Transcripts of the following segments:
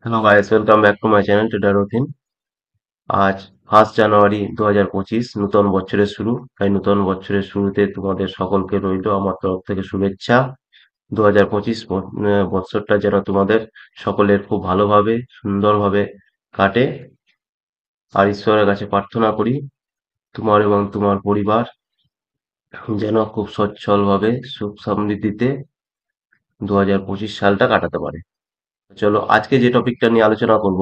Hello guys, welcome back to my channel trader Rathin. আজ 1 জানুয়ারি 2025, নতুন বছরের শুরু। তাই নতুন বছরের শুরুতে তোমাদের সকলকে রইল আমার তরফ থেকে শুভেচ্ছা। 2025 বছরটা যেন তোমাদের সকলের খুব ভালোভাবে সুন্দরভাবে কাটে। আর ঈশ্বরের কাছে প্রার্থনা করি তোমার এবং তোমার পরিবার যেন খুব সচ্ছলভাবে সুখ সমৃদ্ধিতে 2025 সালটা কাটাতে পারে। চলো আজকে যে টপিকটা নিয়ে আলোচনা করব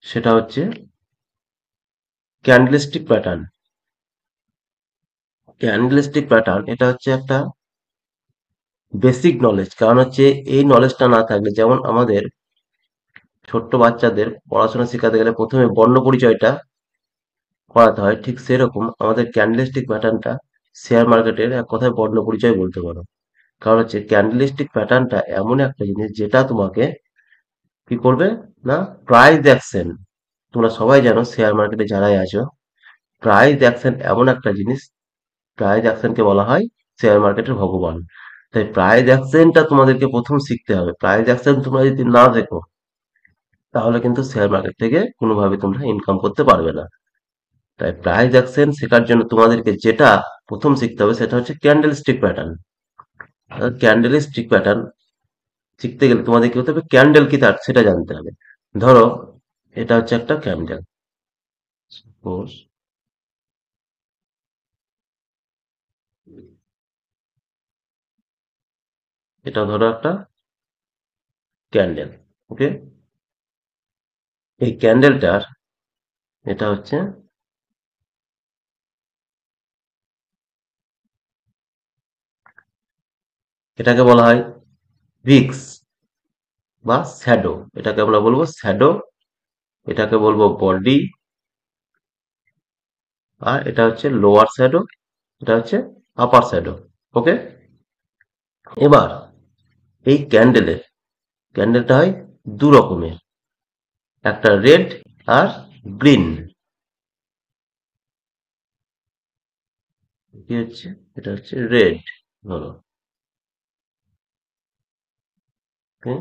সেটা হচ্ছে ক্যান্ডেলস্টিক প্যাটার্ন। ক্যান্ডেলস্টিক প্যাটার্ন এটা হচ্ছে একটা বেসিক নলেজ। কারণ হচ্ছে এই নলেজটা না থাকলে, যেমন আমাদের ছোট্ট বাচ্চাদের পড়াশোনা শেখাতে গেলে প্রথমে বর্ণ পরিচয়টা করাতে হয়, ঠিক সেরকম আমাদের ক্যান্ডেলস্টিক প্যাটার্নটা শেয়ার মার্কেটের এক কথায় বর্ণ পরিচয় বলতে পারো। কারণ হচ্ছে ক্যান্ডেলস্টিক প্যাটার্নটা এমন একটা জিনিস যেটা তোমাকে কি করবে না, প্রাইস অ্যাকশন। তোমরা সবাই জানো শেয়ার মার্কেটে যারাই আছো, প্রাইস অ্যাকশন এমন একটা জিনিস, প্রাইস অ্যাকশনকে বলা হয় শেয়ার মার্কেটের ভগবান। তাই প্রাইস অ্যাকশনটা তোমাদেরকে প্রথম শিখতে হবে। প্রাইস অ্যাকশন তোমরা যদি না দেখো তাহলে কিন্তু শেয়ার মার্কেট থেকে কোনোভাবে তোমরা ইনকাম করতে পারবে না। তাই প্রাইস অ্যাকশন শেখার জন্য তোমাদেরকে যেটা প্রথম শিখতে হবে সেটা হচ্ছে candle stick pattern. Candle stick pattern শিখতে গেলে তোমাদের কি হতে হবে, ক্যান্ডেল কি তার সেটা জানতে হবে। ধরো এটা হচ্ছে একটা ক্যান্ডেল, এটা ধরো একটা ক্যান্ডেল। ওকে, এই ক্যান্ডেলটার এটা হচ্ছে, এটাকে বলা হয় ভিক্স বা শ্যাডো। এটাকে আমরা বলবো শ্যাডো, এটাকে বলবো বডি, আর এটা হচ্ছে লোয়ার শ্যাডো, এটা হচ্ছে আপার শ্যাডো। ওকে, এবার এই ক্যান্ডেলটা হয় দু রকমের, একটা রেড আর গ্রিন। কি হচ্ছে, এটা হচ্ছে রেড, ধরো। ওকে,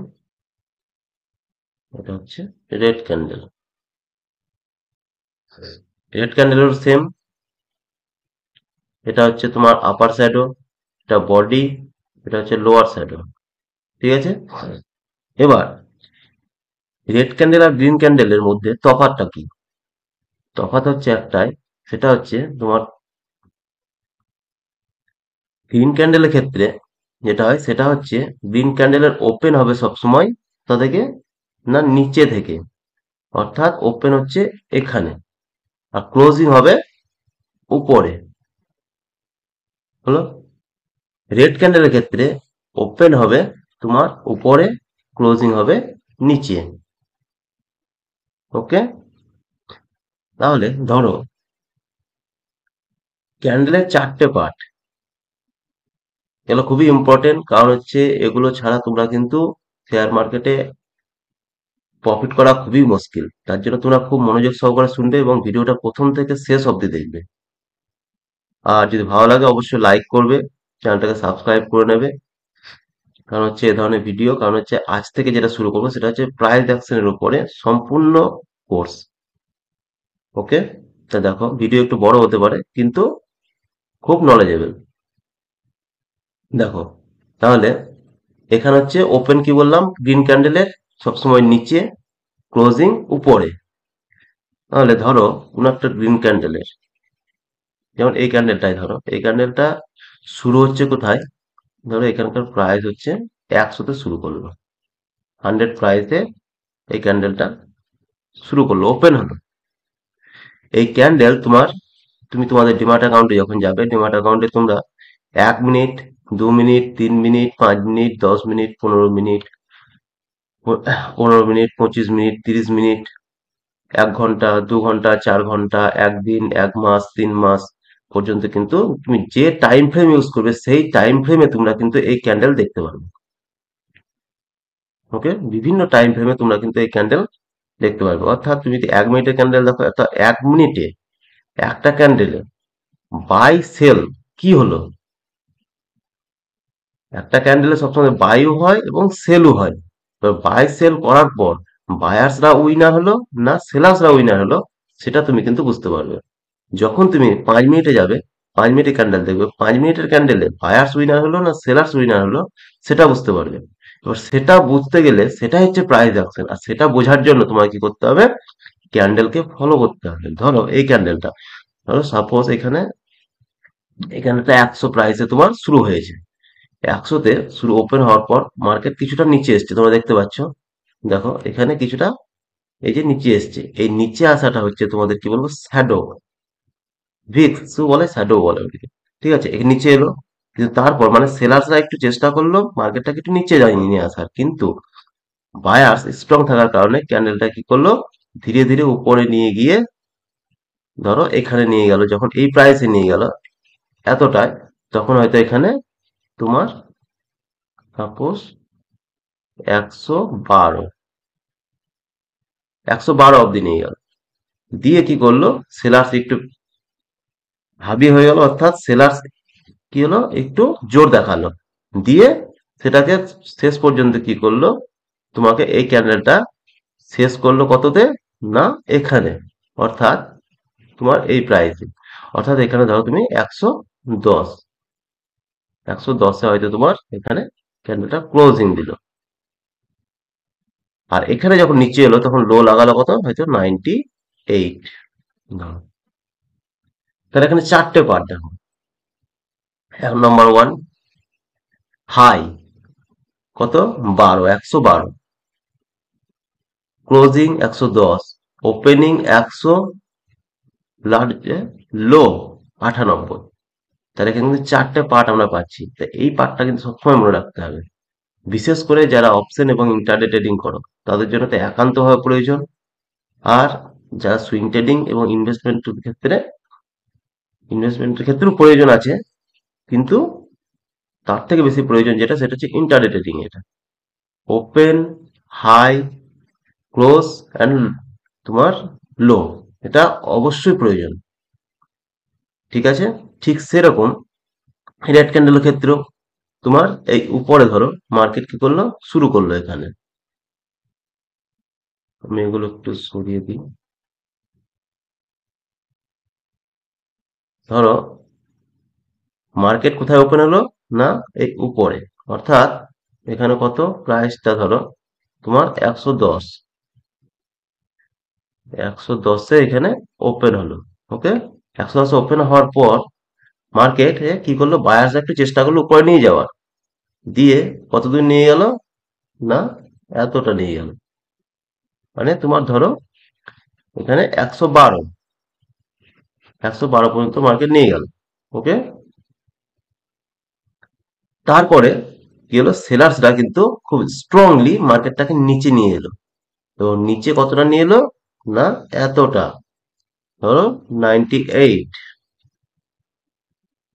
এটা হচ্ছে রেড ক্যান্ডেল। রেড ক্যান্ডেলের সেম, এটা হচ্ছে তোমার আপার শ্যাডো, এটা বডি, এটা হচ্ছে লোয়ার শ্যাডো। ঠিক আছে, এবার রেড ক্যান্ডেল আর গ্রিন ক্যান্ডেলের মধ্যে তফাৎটা কি? তফাৎ হচ্ছে একটাই, সেটা হচ্ছে তোমার গ্রিন ক্যান্ডেলের ক্ষেত্রে যেটা হয় সেটা হচ্ছে গ্রিন ক্যান্ডেলের ওপেন হবে সবসময় কোথা থেকে না, নিচে থেকে। অর্থাৎ ওপেন হচ্ছে এখানে আর ক্লোজিং হবে উপরে। হলো, রেড ক্যান্ডেলের ক্ষেত্রে ওপেন হবে তোমার উপরে, ক্লোজিং হবে নিচে। ওকে, তাহলে ধরো ক্যান্ডেলের চারটে পার্ট, এগুলো খুবই ইম্পর্টেন্ট। কারণ হচ্ছে এগুলো ছাড়া তোমরা কিন্তু শেয়ার মার্কেটে প্রফিট করা খুবই মুশকিল। তার জন্য তোমরা খুব মনোযোগ সহকারে শুনবে এবং ভিডিওটা প্রথম থেকে শেষ অবধি দেখবে। আর যদি ভালো লাগে অবশ্যই লাইক করবে, চ্যানেলটাকে সাবস্ক্রাইব করে নেবে। কারণ হচ্ছে এ ধরনের ভিডিও, কারণ হচ্ছে আজ থেকে যেটা শুরু করবো সেটা হচ্ছে প্রাইস অ্যাকশনের উপরে সম্পূর্ণ কোর্স। ওকে, তা দেখো ভিডিও একটু বড় হতে পারে কিন্তু খুব নলেজেবল। দেখো তাহলে এখানে হচ্ছে ওপেন কি বললাম, গ্রিন ক্যান্ডেলের সবসময় নিচে, ক্লোজিং উপরে। তাহলে ধরো কোন একটা গ্রিন ক্যান্ডেলের, যেমন এই ক্যান্ডেলটাই ধরো, এই ক্যান্ডেলটা শুরু হচ্ছে কোথায়, ধরো এখানকার প্রাইস হচ্ছে 100-তে শুরু করলো, 100 প্রাইসে এই ক্যান্ডেলটা শুরু করলো, ওপেন হলো। এই ক্যান্ডেল তুমি তোমাদের ডিমার্ট অ্যাকাউন্টে যখন যাবে, ডিমার্ট অ্যাকাউন্টে তোমরা 1 minute, 2 minute, 3 minute, 5 minute, 10 minute, 15 minute, 15 minute, 25 minute, 30 minute, 1 ঘন্টা, 2 ঘন্টা, 4 ঘন্টা, একদিন, 1 মাস, 3 মাস পর্যন্ত কিন্তু তুমি যে টাইম ফ্রেম ইউজ করবে সেই টাইম ফ্রেমে তোমরা কিন্তু এই ক্যান্ডেল দেখতে পারবে। ওকে, বিভিন্ন টাইম ফ্রেমে তোমরা কিন্তু এই ক্যান্ডেল দেখতে পারবে। অর্থাৎ তুমি যদি 1 মিনিটের ক্যান্ডেল দেখো, অর্থাৎ 1 মিনিটে একটা ক্যান্ডেলে বাই সেল কি হলো, একটা ক্যান্ডেলে সবসময় বাইও হয় এবং সেলও হয়। বাই সেল করার পর বায়ার্সরা উইনার হলো না সেলার্সরা উইনার হলো, সেটা তুমি কিন্তু বুঝতে পারবে যখন তুমি 5 মিনিটে যাবে, 5 মিনিটের ক্যান্ডেল দেখবে, 5 মিনিটের ক্যান্ডেলে বায়ার্স উইনার হলো না সেলার্স উইনার হলো, সেটা বুঝতে পারবে। এবার সেটা বুঝতে গেলে সেটা হচ্ছে প্রাইস অ্যাকশন, আর সেটা বোঝার জন্য তোমাকে কি করতে হবে, ক্যান্ডেলকে ফলো করতে হবে। ধরো এই ক্যান্ডেলটা, ধরো সাপোজ এখানে এই ক্যান্ডেলটা 100 প্রাইসে তোমার শুরু হয়েছে, 100-তে শুরু ওপেন হওয়ার পর মার্কেট কিছুটা নিচে এসছে, তোমরা দেখতে পাচ্ছ। দেখো এখানে কিছুটা এই যে নিচে এসছে, এই নিচে আসাটা হচ্ছে তোমাদের কি বলবো শ্যাডো, ভিক্স বলে, শ্যাডো বলে ওটিকে। ঠিক আছে, এই নিচে এলো, কিন্তু তারপর মানে সেলার্সরা একটু চেষ্টা করলো মার্কেটটাকে একটু নিচে যাইয়ে নিয়ে আসার, কিন্তু বায়ার্স স্ট্রং থাকার কারণে ক্যান্ডেলটা কি করলো, ধীরে ধীরে উপরে নিয়ে গিয়ে ধরো এখানে নিয়ে গেল, যখন এই প্রাইসে নিয়ে গেল এতটায়, তখন হয়তো এখানে তোমার সাপোজ 112, 112 অব্দি নিয়ে গেল, দিয়ে কি করলো সেলার্স একটু হাবি হয়ে গেল, অর্থাৎ সেলার্স কি হলো একটু জোর দেখালো, দিয়ে সেটাকে শেষ পর্যন্ত কি করলো, তোমাকে এই ক্যান্ডেলটা শেষ করলো কততে, না এখানে, অর্থাৎ তোমার এই প্রাইসে, অর্থাৎ এখানে ধরো তুমি 110, 110-এ হয়তো তোমার এখানে ক্যান্ডেলটা ক্লোজিং দিল, আর এখানে যখন নিচে এলো তখন লো লাগালো কত, হয়তো 98। তাহলে এখানে চারটে পার্ট দেখো। নাম্বার ওয়ান, হাই কত, 12, 112, ক্লোজিং 110, ওপেনিং 100, লো 98। তাহলে এখানে কিন্তু চারটে পার্ট আমরা পাচ্ছি, তো এই পার্টটা কিন্তু সবসময় মনে রাখতে হবে, বিশেষ করে যারা অপশন এবং ইন্টারডে ট্রেডিং করো তাদের জন্য তো একান্তভাবে প্রয়োজন। আর যারা সুইং ট্রেডিং এবং ইনভেস্টমেন্টের ক্ষেত্রেও প্রয়োজন আছে, কিন্তু তার থেকে বেশি প্রয়োজন যেটা, সেটা হচ্ছে ইন্টারডে ট্রেডিং। এটা ওপেন, হাই, ক্লোজ অ্যান্ড তোমার লো, এটা অবশ্যই প্রয়োজন। ঠিক আছে, ঠিক সেরকম রেড ক্যান্ডেলের ক্ষেত্রেও তোমার এই উপরে ধরো মার্কেট কি করলো, শুরু করলো এখানে, আমি এগুলো একটু সরিয়ে দিই। ধরো মার্কেট কোথায় ওপেন হলো, না এই উপরে, অর্থাৎ এখানে কত প্রাইসটা ধরো তোমার 110, 110-এ এখানে ওপেন হলো। ওকে, 110 ওপেন হওয়ার পর মার্কেট কি করলো, বায়ার্স একটু চেষ্টা করলো উপরে নিয়ে যাওয়ার, দিয়ে কতদূর নিয়ে গেল, না এতটা নিয়ে গেল, মানে তোমার ধরো এখানে 112, 112 পর্যন্ত মার্কেট নিয়ে গেল। ওকে, তারপরে কি হলো, সেলার্সরা কিন্তু খুব স্ট্রংলি মার্কেটটাকে নিচে নিয়ে এলো। তো নিচে কতটা নিয়ে এলো, না এতটা, ধরো 98,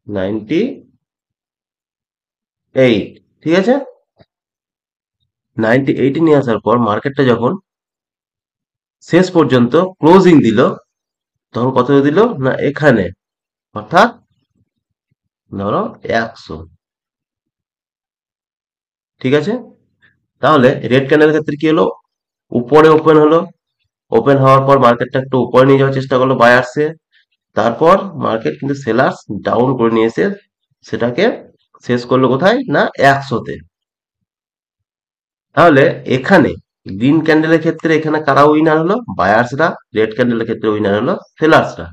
98, ঠিক আছে। 98-এ নিয়ে আসার পর মার্কেটটা যখন শেষ পর্যন্ত ক্লোজিং দিল, তখন কত দিল, না এখানে, অর্থাৎ ধরো 100। ঠিক আছে, তাহলে রেড ক্যান্ডেলের ক্ষেত্রে কি হলো, উপরে ওপেন হলো, ওপেন হওয়ার পর মার্কেটটা একটু উপরে নিয়ে যাওয়ার চেষ্টা করলো বায়ার্সে, তারপর মার্কেট কিন্তু সেলার্স ডাউন করে নিয়ে এসে সেটাকে শেষ করলো কোথায়, না 100-তে। তাহলে এখানে গ্রিন ক্যান্ডেলের ক্ষেত্রে এখানে কারা উইনার হলো, বায়ার্সরা, রেড ক্যান্ডেলের ক্ষেত্রে উইনার হলো সেলার্সরা।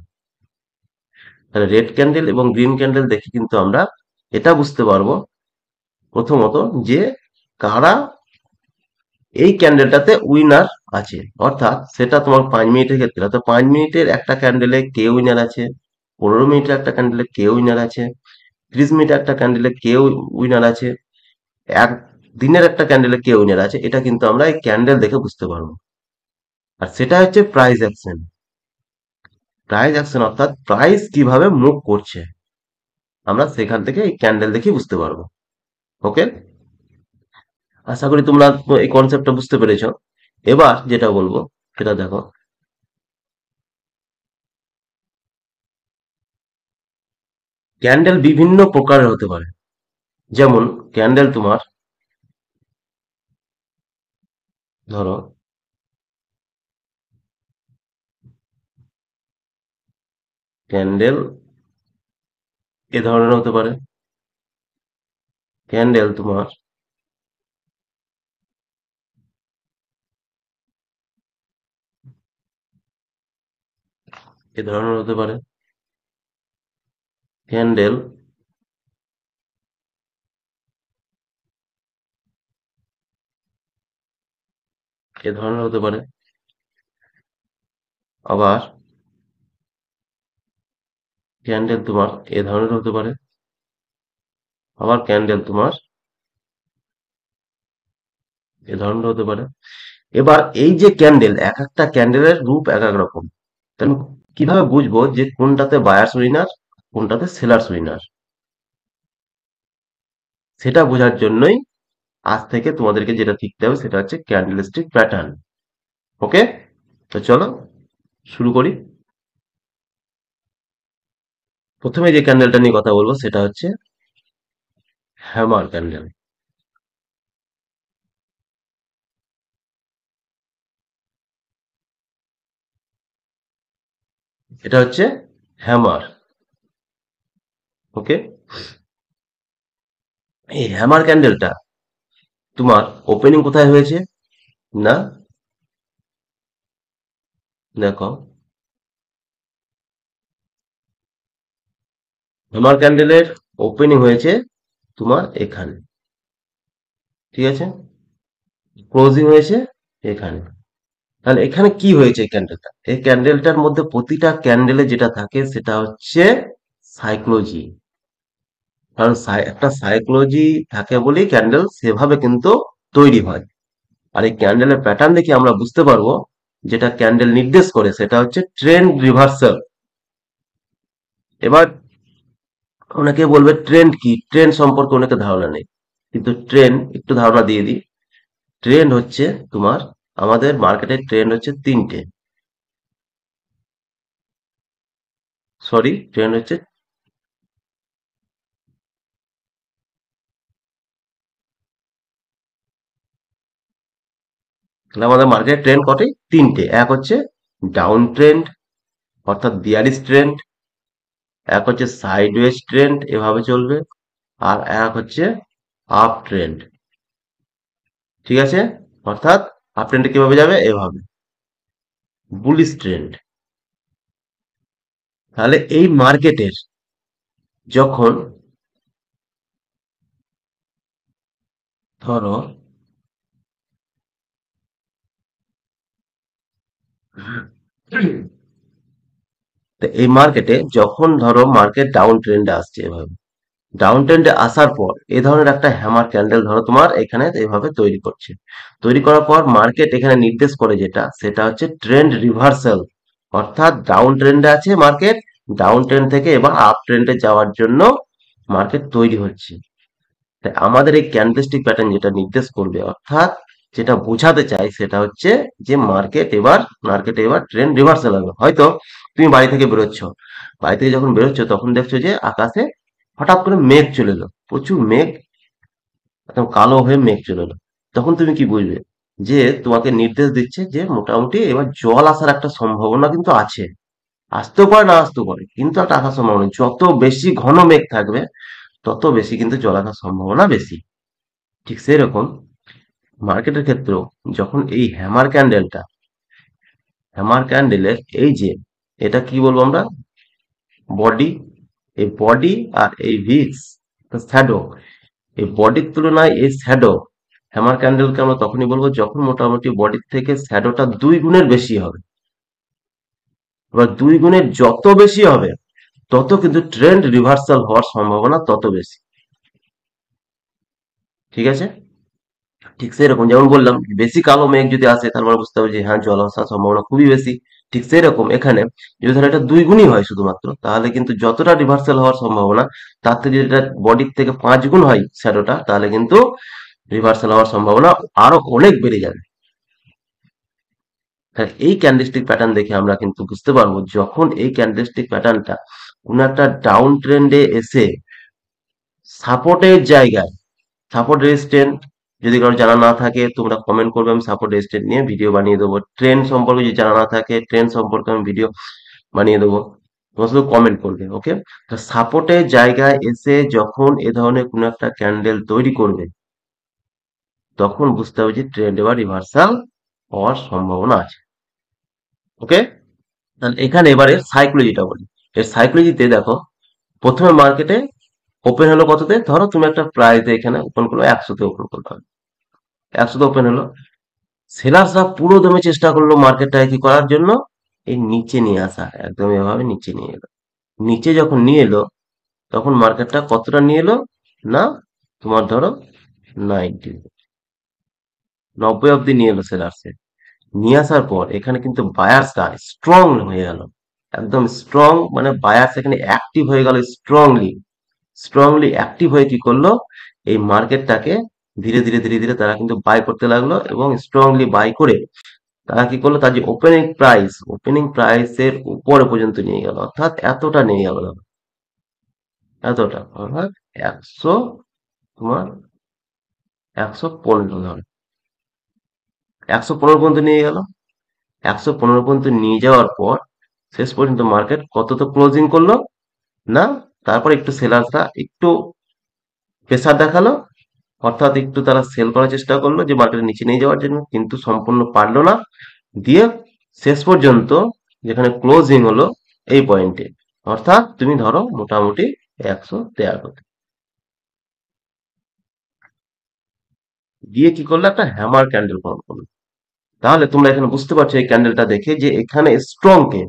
তাহলে রেড ক্যান্ডেল এবং গ্রিন ক্যান্ডেল দেখে কিন্তু আমরা এটা বুঝতে পারবো প্রথমত যে কারা এই ক্যান্ডেলটাতে উইনার আছে, অর্থাৎ সেটা তোমার 5 মিনিটের ক্ষেত্রে, অর্থাৎ 5 মিনিটের একটা ক্যান্ডেলে কে উইনার আছে, 15 মিনিটের একটা ক্যান্ডেলে কে উইনার আছে, 30 মিনিটের একটা ক্যান্ডেলে কে উইনার আছে, এক দিনের একটা ক্যান্ডেলে কে উইনার আছে, এটা কিন্তু আমরা এই ক্যান্ডেল দেখে বুঝতে পারবো। আর সেটা হচ্ছে প্রাইস অ্যাকশন, প্রাইস অ্যাকশন অর্থাৎ প্রাইস কিভাবে মুভ করছে, আমরা সেখান থেকে এই ক্যান্ডেল দেখে বুঝতে পারবো। ওকে, আশা করি তোমরা এই কনসেপ্টটা বুঝতে পেরেছো। এবার যেটা বলবো সেটা দেখো, ক্যান্ডেল বিভিন্ন প্রকারের হতে পারে। যেমন ক্যান্ডেল তোমার ধরো ক্যান্ডেল এ ধরনের হতে পারে। ক্যান্ডেল তোমার এ ধরনের হতে পারে। ক্যান্ডেল এ ধরনের হতে পারে। আবার ক্যান্ডেল তোমার এ ধরনের হতে পারে। আবার ক্যান্ডেল তোমার এ ধরনের হতে পারে। এবার এই যে ক্যান্ডেল, এক একটা ক্যান্ডেলের রূপ এক এক রকম। তাহলে কিভাবে বুঝবো যে কোনটাতে বায়ার্স উইনার, কোনটাতে সেলার্স উইনার? সেটা বোঝার জন্যই আজ থেকে তোমাদেরকে যেটা শিখতে হবে সেটা হচ্ছে ক্যান্ডেলস্টিক প্যাটার্ন। ওকে, তো চলো শুরু করি। প্রথমে যে ক্যান্ডেলটা নিয়ে কথা বলবো সেটা হচ্ছে হ্যামার ক্যান্ডেল। এটা হচ্ছে হ্যামার। ওকে, এই হ্যামার ক্যান্ডেলটা তোমার ওপেনিং কোথায় হয়েছে? না, দেখো, হ্যামার ক্যান্ডেলের ওপেনিং হয়েছে তোমার এখানে, ঠিক আছে? ক্লোজিং হয়েছে এখানে। তাহলে এখানে কি হয়েছে এই ক্যান্ডেলটা? এই ক্যান্ডেলটার মধ্যে প্রতিটা ক্যান্ডেলে যেটা থাকে সেটা হচ্ছে সাইকোলজি। কারণ একটা সাইকোলজি থাকে বলেই ক্যান্ডেল সেভাবে কিন্তু তৈরি হয়। আর এই ক্যান্ডেলের প্যাটার্ন দেখে আমরা বুঝতে পারবো যেটা ক্যান্ডেল নির্দেশ করে সেটা হচ্ছে ট্রেন্ড রিভার্সাল। এবার অনেকে বলবে ট্রেন্ড কি, ট্রেন্ড সম্পর্কে অনেকে ধারণা নেই, কিন্তু ট্রেন্ড একটু ধারণা দিয়ে দিই। ট্রেন্ড হচ্ছে তোমার, আমাদের মার্কেটের ট্রেন্ড হচ্ছে তিনটে। সরি, ট্রেন্ড হচ্ছে, তাহলে আমাদের মার্কেট ট্রেন্ড কটি? তিনটে। এক হচ্ছে ডাউন ট্রেন্ড, অর্থাৎ বিয়ারিশ ট্রেন্ড। এক হচ্ছে সাইডওয়েজ ট্রেন্ড, এভাবে চলবে। আর এক হচ্ছে আপ ট্রেন্ড, ঠিক আছে? অর্থাৎ আপ ট্রেন্ডে কিভাবে যাবে? এভাবে, বুলিশ ট্রেন্ড। তাহলে এই মার্কেটের যখন ধরো তো এই মার্কেটে যখন ধরো মার্কেট ডাউন ট্রেন্ডে আসছে, এভাবে ডাউন ট্রেন্ডে আসার পর এ ধরনের একটা হ্যামার ক্যান্ডেল ধরো তোমার এখানে এভাবে তৈরি করছে। তৈরি করার পর মার্কেট এখানে নির্দেশ করে যেটা সেটা হচ্ছে ট্রেন্ড রিভার্সাল। অর্থাৎ ডাউন ট্রেন্ডে আছে মার্কেট, ডাউন ট্রেন্ড থেকে এবার আপ ট্রেন্ডে যাওয়ার জন্য মার্কেট তৈরি হচ্ছে। তাই আমাদের এই ক্যান্ডেলস্টিক প্যাটার্ন যেটা নির্দেশ করবে, অর্থাৎ যেটা বোঝাতে চাই সেটা হচ্ছে যে মার্কেটে এবার ট্রেন্ড রিভার্সাল হবে। হয়তো তুমি বাড়ি থেকে বেরোচ্ছ, বাড়ি থেকে যখন বেরোচ্ছ তখন দেখছো যে আকাশে হঠাৎ করে মেঘ চলে এলো, প্রচুর মেঘ, একদম কালো হয়ে মেঘ চলে এলো। তখন তুমি কি বুঝবে? যে তোমাকে নির্দেশ দিচ্ছে যে মোটামুটি এবার জল আসার একটা সম্ভাবনা কিন্তু আছে। আসতেও পারে, না আসতেও পারে, কিন্তু একটা আসার সম্ভাবনা। যত বেশি ঘন মেঘ থাকবে তত বেশি কিন্তু জল আসার সম্ভাবনা বেশি। ঠিক সেরকম মার্কেটের ক্ষেত্রেও যখন এই হ্যামার ক্যান্ডেলের এই যে, এটা কি বলবো আমরা? বডি। এই বডি আর এই ভিক্স শ্যাডো, এই বডির তুলনায় এই শ্যাডো, হ্যামার ক্যান্ডেলকে আমরা তখনই বলবো যখন মোটামুটি বডির থেকে শ্যাডোটা 2 গুণের বেশি হবে। এবার 2 গুণের যত বেশি হবে তত কিন্তু ট্রেন্ড রিভার্সাল হওয়ার সম্ভাবনা তত বেশি, ঠিক আছে? ঠিক সেরকম যেমন বললাম, বেশি কালো মেঘ যদি আসে তার মানে বুঝতে হবে যে হ্যাঁ, জল আসার সম্ভাবনা খুবই বেশি। ঠিক সেরকম এখানে যদি ধরো এটা 2 গুণই হয় শুধুমাত্র, তাহলে কিন্তু যতটা রিভার্সাল হওয়ার সম্ভাবনা তার থেকে যদি এটা বডির থেকে 5 গুণ হয় শ্যাডোটা, তাহলে কিন্তু রিভার্সাল হওয়ার সম্ভাবনা আরো অনেক বেড়ে যাবে। হ্যাঁ, এই ক্যান্ডেলস্টিক প্যাটার্ন দেখে আমরা কিন্তু বুঝতে পারবো যখন এই ক্যান্ডেলস্টিক প্যাটার্নটা কোন একটা ডাউন ট্রেন্ডে এসে সাপোর্টের জায়গায়, সাপোর্ট রেজিস্ট্যান্ট যদি কারো জানা না থাকে তোমরা কমেন্ট করবে, আমি সাপোর্ট রেজিস্ট্যান্ট নিয়ে ভিডিও বানিয়ে দেবো। ট্রেন্ড সম্পর্কে যদি জানা না থাকে ট্রেন্ড সম্পর্কে আমি ভিডিও বানিয়ে দেবো। তোমরা শুধু কমেন্ট করবে, ওকে? তো সাপোর্টের জায়গায় এসে যখন এ ধরনের কোনো একটা ক্যান্ডেল তৈরি করবে, তখন বুঝতে হবে যে ট্রেন্ড এবার রিভার্সাল হওয়ার সম্ভাবনা আছে, ওকে? তাহলে এখানে এবারে সাইকোলজিটা বলি। এর সাইকোলজিতে দেখো, প্রথমে মার্কেটে ওপেন হলো কততে? ধরো তুমি একটা প্রাইস এখানে ওপেন করলো 100-তে ওপেন করতে হবে, 100-তে ওপেন হলো। সেলার্সরা পুরো দমে চেষ্টা করলো মার্কেটটাকে কি করার জন্য? এই নিচে নিয়ে আসা, একদম এভাবে নিচে নিয়ে এলো। নিচে যখন নিয়ে এলো, তখন মার্কেটটা কতটা নিয়ে এলো? না, তোমার ধরো 90, 90 অব্দি নিয়ে এলো সেলার্সে। নিয়ে আসার পর এখানে কিন্তু বায়ার্সটা স্ট্রং হয়ে গেল, একদম স্ট্রং, মানে বায়ার্স এখানে অ্যাক্টিভ হয়ে গেল স্ট্রংলি। স্ট্রংলি অ্যাক্টিভ হয়ে কি করলো? এই মার্কেটটাকে ধীরে ধীরে ধীরে ধীরে তারা কিন্তু বাই করতে লাগলো, এবং স্ট্রংলি বাই করে তারা কি করলো? তার যে ওপেনিং প্রাইসের উপরে পর্যন্ত নিয়ে গেল, অর্থাৎ এতটা নিয়ে গেল, এতটা অর্থাৎ 100, তোমার 115, ধরো 115 পর্যন্ত নিয়ে গেল। 115 পর্যন্ত নিয়ে যাওয়ার পর শেষ পর্যন্ত মার্কেট কত তো ক্লোজিং করলো? না, তারপর একটু সেলার্সরা একটু প্রেসার দেখালো, অর্থাৎ একটু তারা সেল করার চেষ্টা করলো যে মার্কেটের নিচে নিয়ে যাওয়ার জন্য, কিন্তু সম্পূর্ণ পারলো না। দিয়ে শেষ পর্যন্ত যেখানে ক্লোজিং হলো এই পয়েন্টে, অর্থাৎ তুমি ধরো মোটামুটি 113, দিয়ে কি করলো? একটা হ্যামার ক্যান্ডেল ফর্ম করলো। তাহলে তোমরা এখানে বুঝতে পারছো এই ক্যান্ডেলটা দেখে যে এখানে স্ট্রং কে?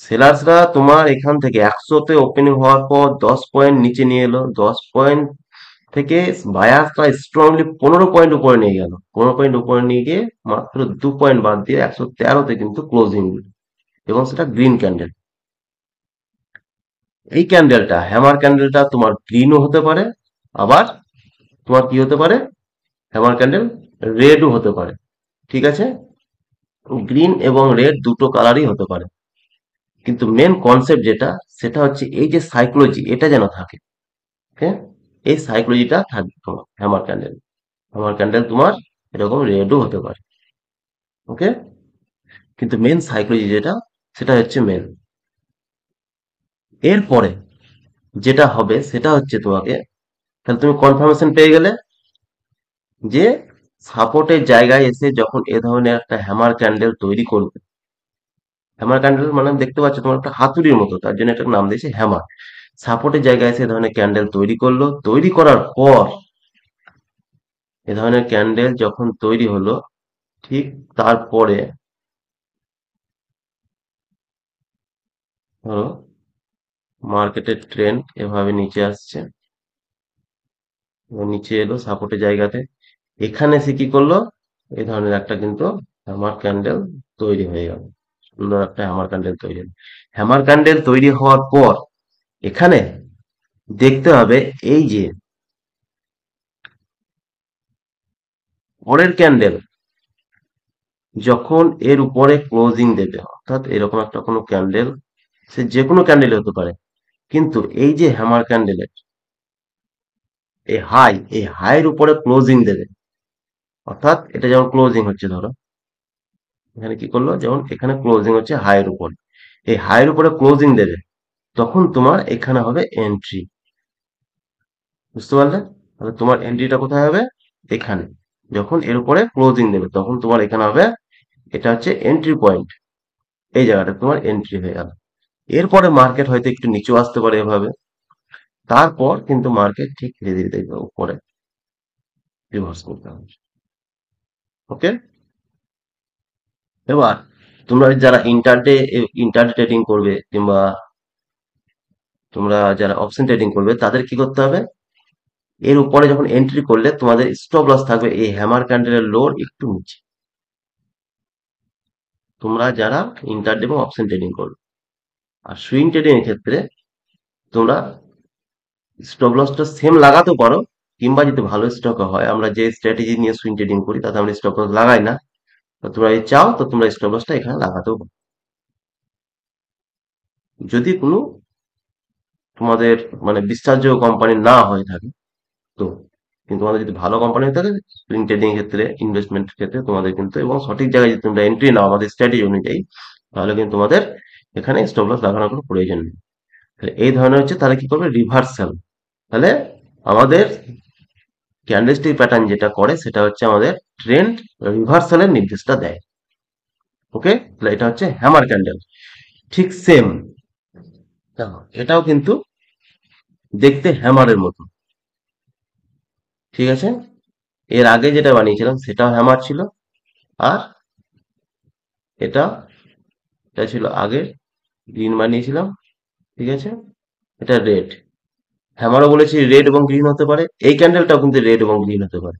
সেলার্সরা তোমার এখান থেকে 100-তে ওপেনিং হওয়ার পর 10 পয়েন্ট নিচে নিয়ে এলো, 10 পয়েন্ট থেকে বায়ার্সরা স্ট্রংলি 15 পয়েন্ট উপরে নিয়ে গেল, 15 পয়েন্ট উপরে নিয়ে গিয়ে মাত্র 2 পয়েন্ট বাদ দিয়ে 113-তে কিন্তু ক্লোজিং, এবং সেটা গ্রিন ক্যান্ডেল। এই ক্যান্ডেলটা, হ্যামার ক্যান্ডেলটা, তোমার গ্রিনও হতে পারে, আবার তোমার কি হতে পারে? হ্যামার ক্যান্ডেল রেডও হতে পারে, ঠিক আছে? গ্রিন এবং রেড দুটো কালারই হতে পারে, কিন্তু মেন কনসেপ্ট যেটা, সেটা হচ্ছে এই যে সাইকোলজি, এটা যেন থাকে, ওকে? এই সাইকোলজিটা থাকবে তোমার হ্যামার ক্যান্ডেল তোমার এরকম রেডও হতে পারে, ওকে? কিন্তু মেন সাইকোলজি যেটা, সেটা হচ্ছে মেন। এরপরে যেটা হবে সেটা হচ্ছে তোমাকে, তাহলে তুমি কনফার্মেশন পেয়ে গেলে যে সাপোর্টের জায়গায় এসে যখন এ ধরনের একটা হ্যামার ক্যান্ডেল তৈরি করবে, হ্যামার ক্যান্ডেল মানে দেখতে পাচ্ছ তোমার একটা হাতুড়ির মতো, তার জন্য একটা নাম দিয়েছে হ্যামার। সাপোর্টের জায়গায় এসে এ ধরনের ক্যান্ডেল তৈরি করলো, তৈরি করার পর এ ধরনের ক্যান্ডেল যখন তৈরি হলো, ঠিক তারপরে ধরো মার্কেটের ট্রেন্ড এভাবে নিচে আসছে, এবং নিচে এলো সাপোর্টের জায়গাতে। এখানে সে কি করলো? এই ধরনের একটা কিন্তু হ্যামার ক্যান্ডেল তৈরি হয়ে গেল, সুন্দর একটা হ্যামার ক্যান্ডেল তৈরি হলো। হ্যামার ক্যান্ডেল তৈরি হওয়ার পর এখানে দেখতে হবে এই যে পরের ক্যান্ডেল যখন এর উপরে ক্লোজিং দেবে, অর্থাৎ এরকম একটা কোনো ক্যান্ডেল, সে যে কোনো ক্যান্ডেল হতে পারে, কিন্তু এই যে হ্যামার ক্যান্ডেলের এই হাইয়ের উপরে ক্লোজিং দেবে, অর্থাৎ এটা যেমন ক্লোজিং হচ্ছে, ধরো এখানে কি করলো, যেমন এখানে ক্লোজিং হচ্ছে হাইয়ের উপর, এই হাইয়ের উপরে ক্লোজিং দেবে, তখন তোমার এখানে হবে এন্ট্রি। বুঝতে পারলে? তাহলে তোমার এন্ট্রিটা কোথায় হবে? এখানে। যখন এর উপরে ক্লোজিং দেবে তখন তোমার এখানে হবে, এটা হচ্ছে এন্ট্রি পয়েন্ট, এই জায়গাটা তোমার এন্ট্রি হয়ে গেল। এরপরে মার্কেট হয়তো একটু নিচেও আসতে পারে এভাবে, তারপর কিন্তু মার্কেট ঠিক ধীরে ধীরে দেখবে উপরে রিভার্স করতে হবে, ওকে? এবার তোমরা যারা ইন্টারডে ট্রেডিং করবে, কিংবা তোমরা যারা অপশন ট্রেডিং করবে, তাদের কি করতে হবে? এর উপরে যখন এন্ট্রি করলে তোমাদের স্টপ লস থাকবে এই হ্যামার ক্যান্ডেলের লোর একটু নিচে, তোমরা যারা ইন্টারডে এবং অপশন ট্রেডিং করবে। আর সুইং ট্রেডিং এর ক্ষেত্রে তোমরা স্টপ লসটা সেম লাগাতেও পারো, কিংবা যদি ভালো স্টক হয়, আমরা যে স্ট্র্যাটেজি নিয়ে সুইং ট্রেডিং করি তাতে আমরা স্টপ লস লাগাই না, তো তোমরা যদি চাও তো তোমরা স্টপ লসটা এখানে লাগাতেও পারো, যদি কোনো তোমাদের মানে বিশ্বাসযোগ্য কোম্পানি না হয়ে থাকে তো। কিন্তু তোমাদের যদি ভালো কোম্পানি হয়ে থাকে, সুইং ট্রেডিং এর ক্ষেত্রে, ইনভেস্টমেন্ট ক্ষেত্রে তোমাদের কিন্তু, এবং সঠিক জায়গায় যদি তোমরা এন্ট্রি নাও আমাদের স্ট্র্যাটেজি অনুযায়ী, তাহলে কিন্তু তোমাদের এখানে স্টপ লস লাগানোর কোনো প্রয়োজন নেই। তাহলে এই ধরনের হচ্ছে, তাহলে কি করবে, রিভার্সাল। তাহলে আমাদের ক্যান্ডেলস্টিক প্যাটার্ন যেটা করে সেটা হচ্ছে আমাদের ট্রেন্ড রিভার্সালের নির্দেশটা দেয়। ওকে, তাহলে এটা হচ্ছে হ্যামার ক্যান্ডেল। ঠিক সেম, দেখো এটাও কিন্তু দেখতে হ্যামারের মতো। ঠিক আছে, এর আগে যেটা বানিয়েছিলাম সেটাও হ্যামার ছিল, আর এটা এটা ছিল আগে গ্রিন বানিয়েছিলাম। ঠিক আছে, এটা রেড। হ্যামারও বলেছি রেড এবং গ্রিন হতে পারে, এই ক্যান্ডেলটাও কিন্তু রেড এবং গ্রিন হতে পারে,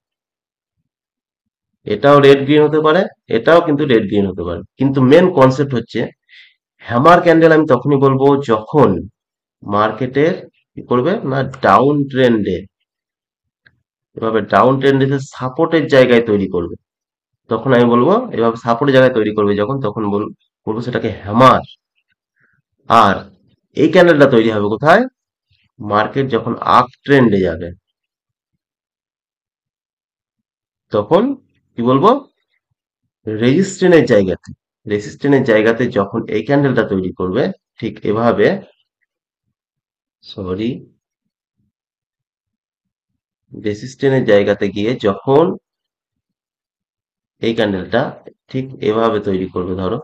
এটাও রেড গ্রিন হতে পারে, এটাও কিন্তু রেড গ্রিন হতে পারে। কিন্তু মেন কনসেপ্ট হচ্ছে হ্যামার ক্যান্ডেল আমি তখনই বলবো যখন মার্কেটের কি করবে না, ডাউন ট্রেন্ডে, এভাবে ডাউন ট্রেন্ডে সাপোর্টের জায়গায় তৈরি করবে, তখন আমি বলবো, এভাবে সাপোর্টের জায়গায় তৈরি করবে যখন, তখন বলবো সেটাকে হ্যামার। আর এই ক্যান্ডেলটা তৈরি হবে কোথায়, মার্কেট যখন আপ ট্রেন্ডে যাবে, তখন কি বলবো, রেজিস্ট্যান্সের জায়গাতে, রেজিস্ট্যান্সের জায়গাতে যখন এই ক্যান্ডেলটা তৈরি করবে, ঠিক এভাবে, সরি, রেজিস্ট্যান্সের জায়গাতে গিয়ে যখন এই ক্যান্ডেলটা ঠিক এভাবে তৈরি করবে, ধরো,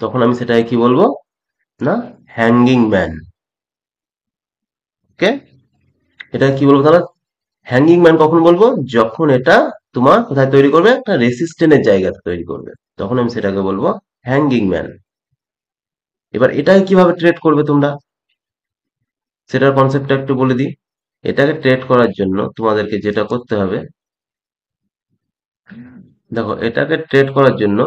তখন আমি সেটাকে কি বলবো না, হ্যাঙ্গিং ম্যান। ওকে, এটা কি বলবো তাহলে, হ্যাঙ্গিং ম্যান কখন বলবো, যখন এটা তোমার কোথায় তৈরি করবে, একটা রেসিস্ট্যান্সের জায়গাতে তৈরি করবে, তখন আমি সেটাকে বলবো হ্যাঙ্গিং ম্যান। এবার এটাকে কিভাবে ট্রেড করবে তোমরা, সেটার কনসেপ্টটা একটু বলে দিই। এটাকে ট্রেড করার জন্য তোমাদেরকে যেটা করতে হবে, দেখো এটাকে ট্রেড করার জন্য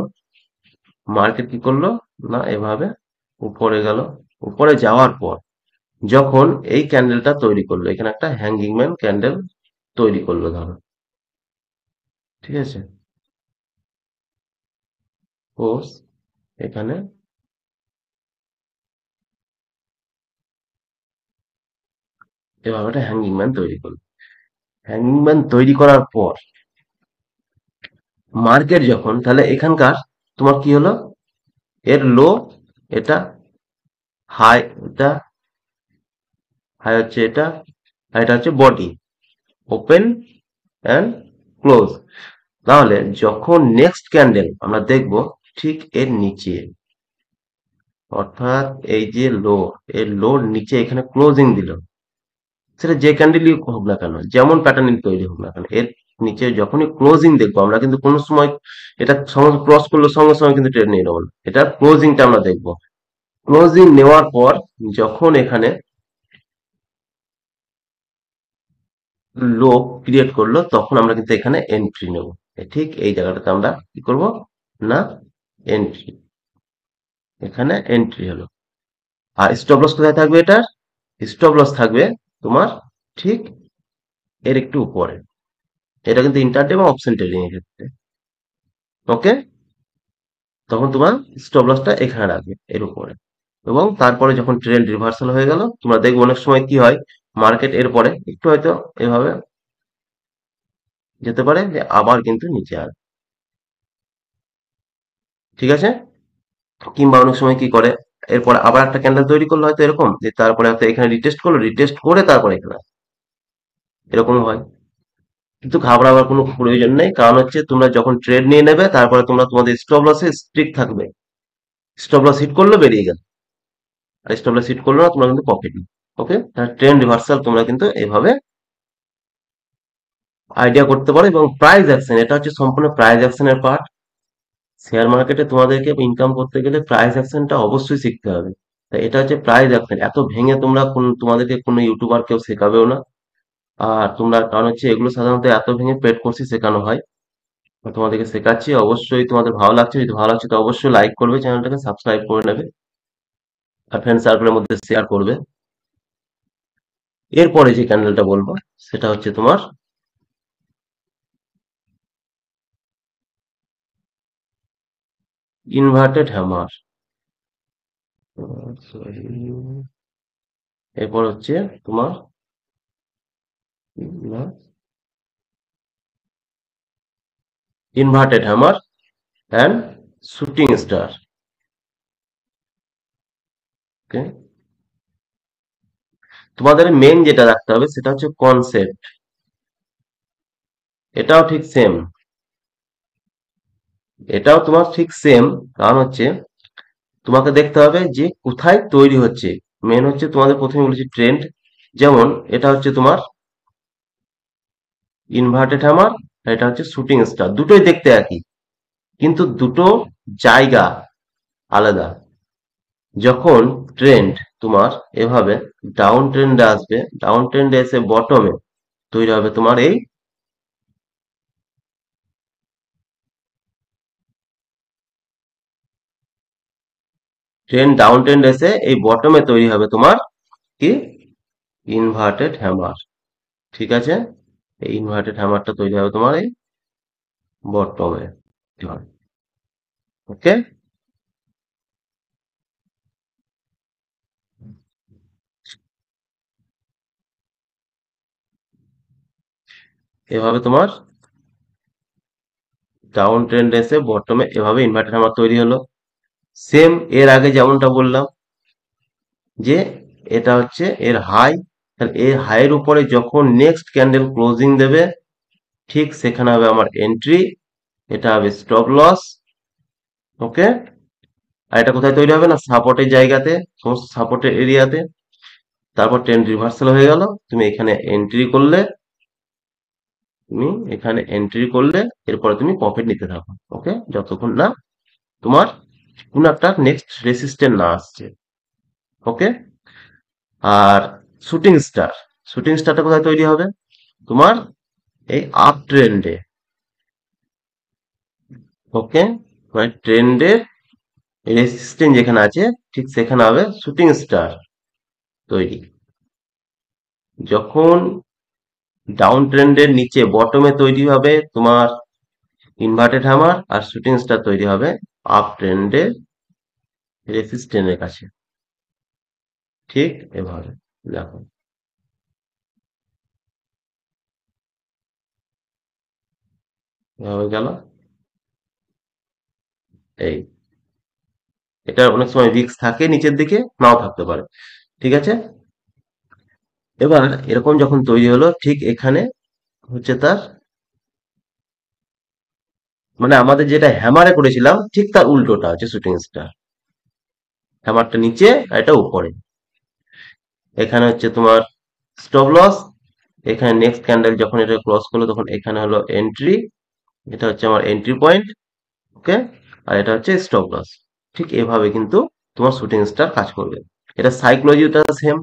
মার্কেট কি করলো না, এভাবে উপরে গেল, উপরে যাওয়ার পর যখন এই ক্যান্ডেলটা তৈরি করলো, এখানে একটা হ্যাঙ্গিং ম্যান ক্যান্ডেল তৈরি করলো ধরো, ঠিক আছে, পোজ এখানে এভাবে একটা হ্যাঙ্গিং ম্যান তৈরি করলো। হ্যাঙ্গিং ম্যান তৈরি করার পর মার্কেট যখন, তাহলে এখানকার তোমার কি হলো, এর লো, এটা হাই, এটা হাই হচ্ছে এটা, আর এটা হচ্ছে বডি, ওপেন অ্যান্ড ক্লোজ। তাহলে যখন নেক্সট ক্যান্ডেল আমরা দেখব ঠিক এর নিচে, অর্থাৎ এই যে লো, এর লোর নিচে এখানে ক্লোজিং দিল, সেটা যে ক্যান্ডেলই হোক না কেন, যেমন প্যাটার্ন তৈরি হোক না কেন, এর নিচে যখনই ক্লোজিং দেখবো আমরা, কিন্তু কোনো সময় এটা ক্রস করলে সঙ্গে সঙ্গে কিন্তু ট্রেড নিয়ে নেবো না, এটা ক্লোজিংটা আমরা দেখবো। ক্লোজিং নেওয়ার পর যখন এখানে লো ক্রিয়েট করলো, তখন আমরা কিন্তু এখানে এন্ট্রি নেব। ঠিক এই জায়গাটাতে আমরা কি করব না, এন্ট্রি, এখানে এন্ট্রি হলো। আর স্টপ লস কোথায় থাকবে, এটার স্টপ লস থাকবে তোমার ঠিক এর একটু উপরে, এটা কিন্তু ইন্টারডে এবং অপশন ট্রেডিং এর ক্ষেত্রে। ওকে, তখন তোমার স্টপ লসটা এখানে রাখবে এর উপরে, এবং তারপরে যখন ট্রেন্ড রিভার্সাল হয়ে গেল, তোমরা দেখবে অনেক সময় কি হয়, মার্কেট এরপরে একটু হয়তো এভাবে যেতে পারে, যে আবার কিন্তু নিচে আসবে। ঠিক আছে, কিংবা অনেক সময় কি করে, এরপরে আবার একটা ক্যান্ডেল তৈরি করলো হয়তো এরকম, যে তারপরে হয়তো এখানে রিটেস্ট করলো, রিটেস্ট করে তারপরে এখানে এরকম হয়। কিন্তু ঘাবড়াবার কোনো প্রয়োজন নেই, কারণ হচ্ছে তোমরা যখন ট্রেড নিয়ে নেবে, তারপরে তোমরা তোমাদের স্টপ লসে স্ট্রিক্ট থাকবে, স্টপ লস হিট করলো বেরিয়ে গেল, আর স্টপ লস হিট করলো না, তোমরা কিন্তু প্রফিট নেই। ওকে, ট্রেন্ড রিভার্সাল তোমরা কিন্তু এভাবে আইডিয়া করতে পারো। এবং প্রাইস অ্যাকশন, এটা হচ্ছে সম্পূর্ণ প্রাইস অ্যাকশনের পার্ট। শেয়ার মার্কেটে তোমাদেরকে ইনকাম করতে গেলে প্রাইস অ্যাকশনটা অবশ্যই শিখতে হবে। তাই এটা হচ্ছে প্রাইস অ্যাকশন, এত ভেঙে তোমরা তোমাদেরকে কোনো ইউটিউবার কেউ শেখাবেও না। আর তোমরা, কারণ হচ্ছে এগুলো সাধারণত এত ভেঙে পেড কোর্সই শেখানো হয়, তো তোমাদেরকে শেখাচ্ছি। অবশ্যই তোমাদের ভালো লাগছে, যদি ভালো লাগছে তো অবশ্যই লাইক করবে, চ্যানেলটাকে সাবস্ক্রাইব করে নেবে, আর ফ্রেন্ড সার্কেলের মধ্যে শেয়ার করবে। এরপরে যে ক্যান্ডেলটা বলবো সেটা হচ্ছে তোমার ইনভার্টেড হ্যামার। এরপর হচ্ছে তোমার না, inverted hammer and shooting star. Okay, তোমাদের মেন যেটা রাখতে হবে সেটা হচ্ছে কনসেপ্ট। এটাও ঠিক সেম, এটাও তোমার ঠিক সেম। কারণ হচ্ছে তোমাকে দেখতে হবে যে কোথায় তৈরি হচ্ছে। মেন হচ্ছে তোমাদের প্রথমে বলেছি ট্রেন্ড। যেমন এটা হচ্ছে তোমার ইনভার্টেড হ্যামার, এটা হচ্ছে শুটিং স্টার, দুটোই দেখতে একই, কিন্তু দুটো জায়গা আলাদা। যখন ট্রেন্ড তোমার এভাবে ডাউন ট্রেন্ডে আসবে, ডাউন ট্রেন্ডে এসে বটমে তৈরি হবে তোমার এই ট্রেন্ড, ডাউন ট্রেন্ড এসে এই বটমে তৈরি হবে তোমার কি ইনভার্টেড হ্যামার। ঠিক আছে, এই ইনভার্টেড হ্যামারটা তৈরি হবে তোমার এই বটমে। ওকে, এভাবে তোমার ডাউন ট্রেন্ড এসে বটমে এভাবে ইনভার্টেড হ্যামার তৈরি হলো। সেম এর আগে যেমনটা বললাম যে এটা হচ্ছে এর হাই, তাহলে এর হাইয়ের উপরে যখন নেক্সট ক্যান্ডেল ক্লোজিং দেবে ঠিক সেখানে হবে আমার এন্ট্রি, এটা হবে স্টপ লস। ওকে, আর এটা কোথায় তৈরি হবে না সাপোর্টের জায়গাতে, সমস্ত সাপোর্টের এরিয়াতে। তারপর ট্রেন্ড রিভার্সাল হয়ে গেল, তুমি এখানে এন্ট্রি করলে, তুমি এখানে এন্ট্রি করলে এরপরে তুমি প্রফিট নিতে থাকো। ওকে, যতক্ষণ না তোমার কোন একটা নেক্সট রেসিস্ট্যান্ট না আসছে। ওকে, আর শুটিং স্টার, শুটিং স্টারটা কোথায় তৈরি হবে তোমার এই আপ ট্রেন্ডে। ওকে, মানে ট্রেন্ডের রেসিস্ট্যান্ট যেখানে আছে ঠিক সেখানে হবে শুটিং স্টার তৈরি। যখন ডাউন ট্রেন্ডের নিচে বটমে তৈরি হবে তোমার ইনভার্টেড হ্যামার, আর শুটিং স্টার তৈরি হবে আপ ট্রেন্ডের রেসিস্ট্যান্টের কাছে। ঠিক এভাবে দেখো, এভাবে গেল এই, এটা অনেক সময় রিস্ক থাকে নিচের দিকে, নাও থাকতে পারে। ঠিক আছে, এবার এরকম যখন তৈরি হলো ঠিক এখানে হচ্ছে তার মানে আমাদের যেটা হ্যামারে করেছিলাম ঠিক তার উল্টোটা হচ্ছে শুটিং স্টার। হ্যামারটা নিচে আর এটা উপরে। এখানে হচ্ছে তোমার স্টপ লস, এখানে নেক্সট ক্যান্ডেল যখন এটা ক্লোজ করলো তখন এখানে হলো এন্ট্রি, এটা হচ্ছে আমার এন্ট্রি পয়েন্ট। ওকে, আর এটা হচ্ছে স্টপ লস। ঠিক এভাবে কিন্তু তোমার শুটিং স্টার কাজ করবে। এটা সাইকোলজিটা সেম।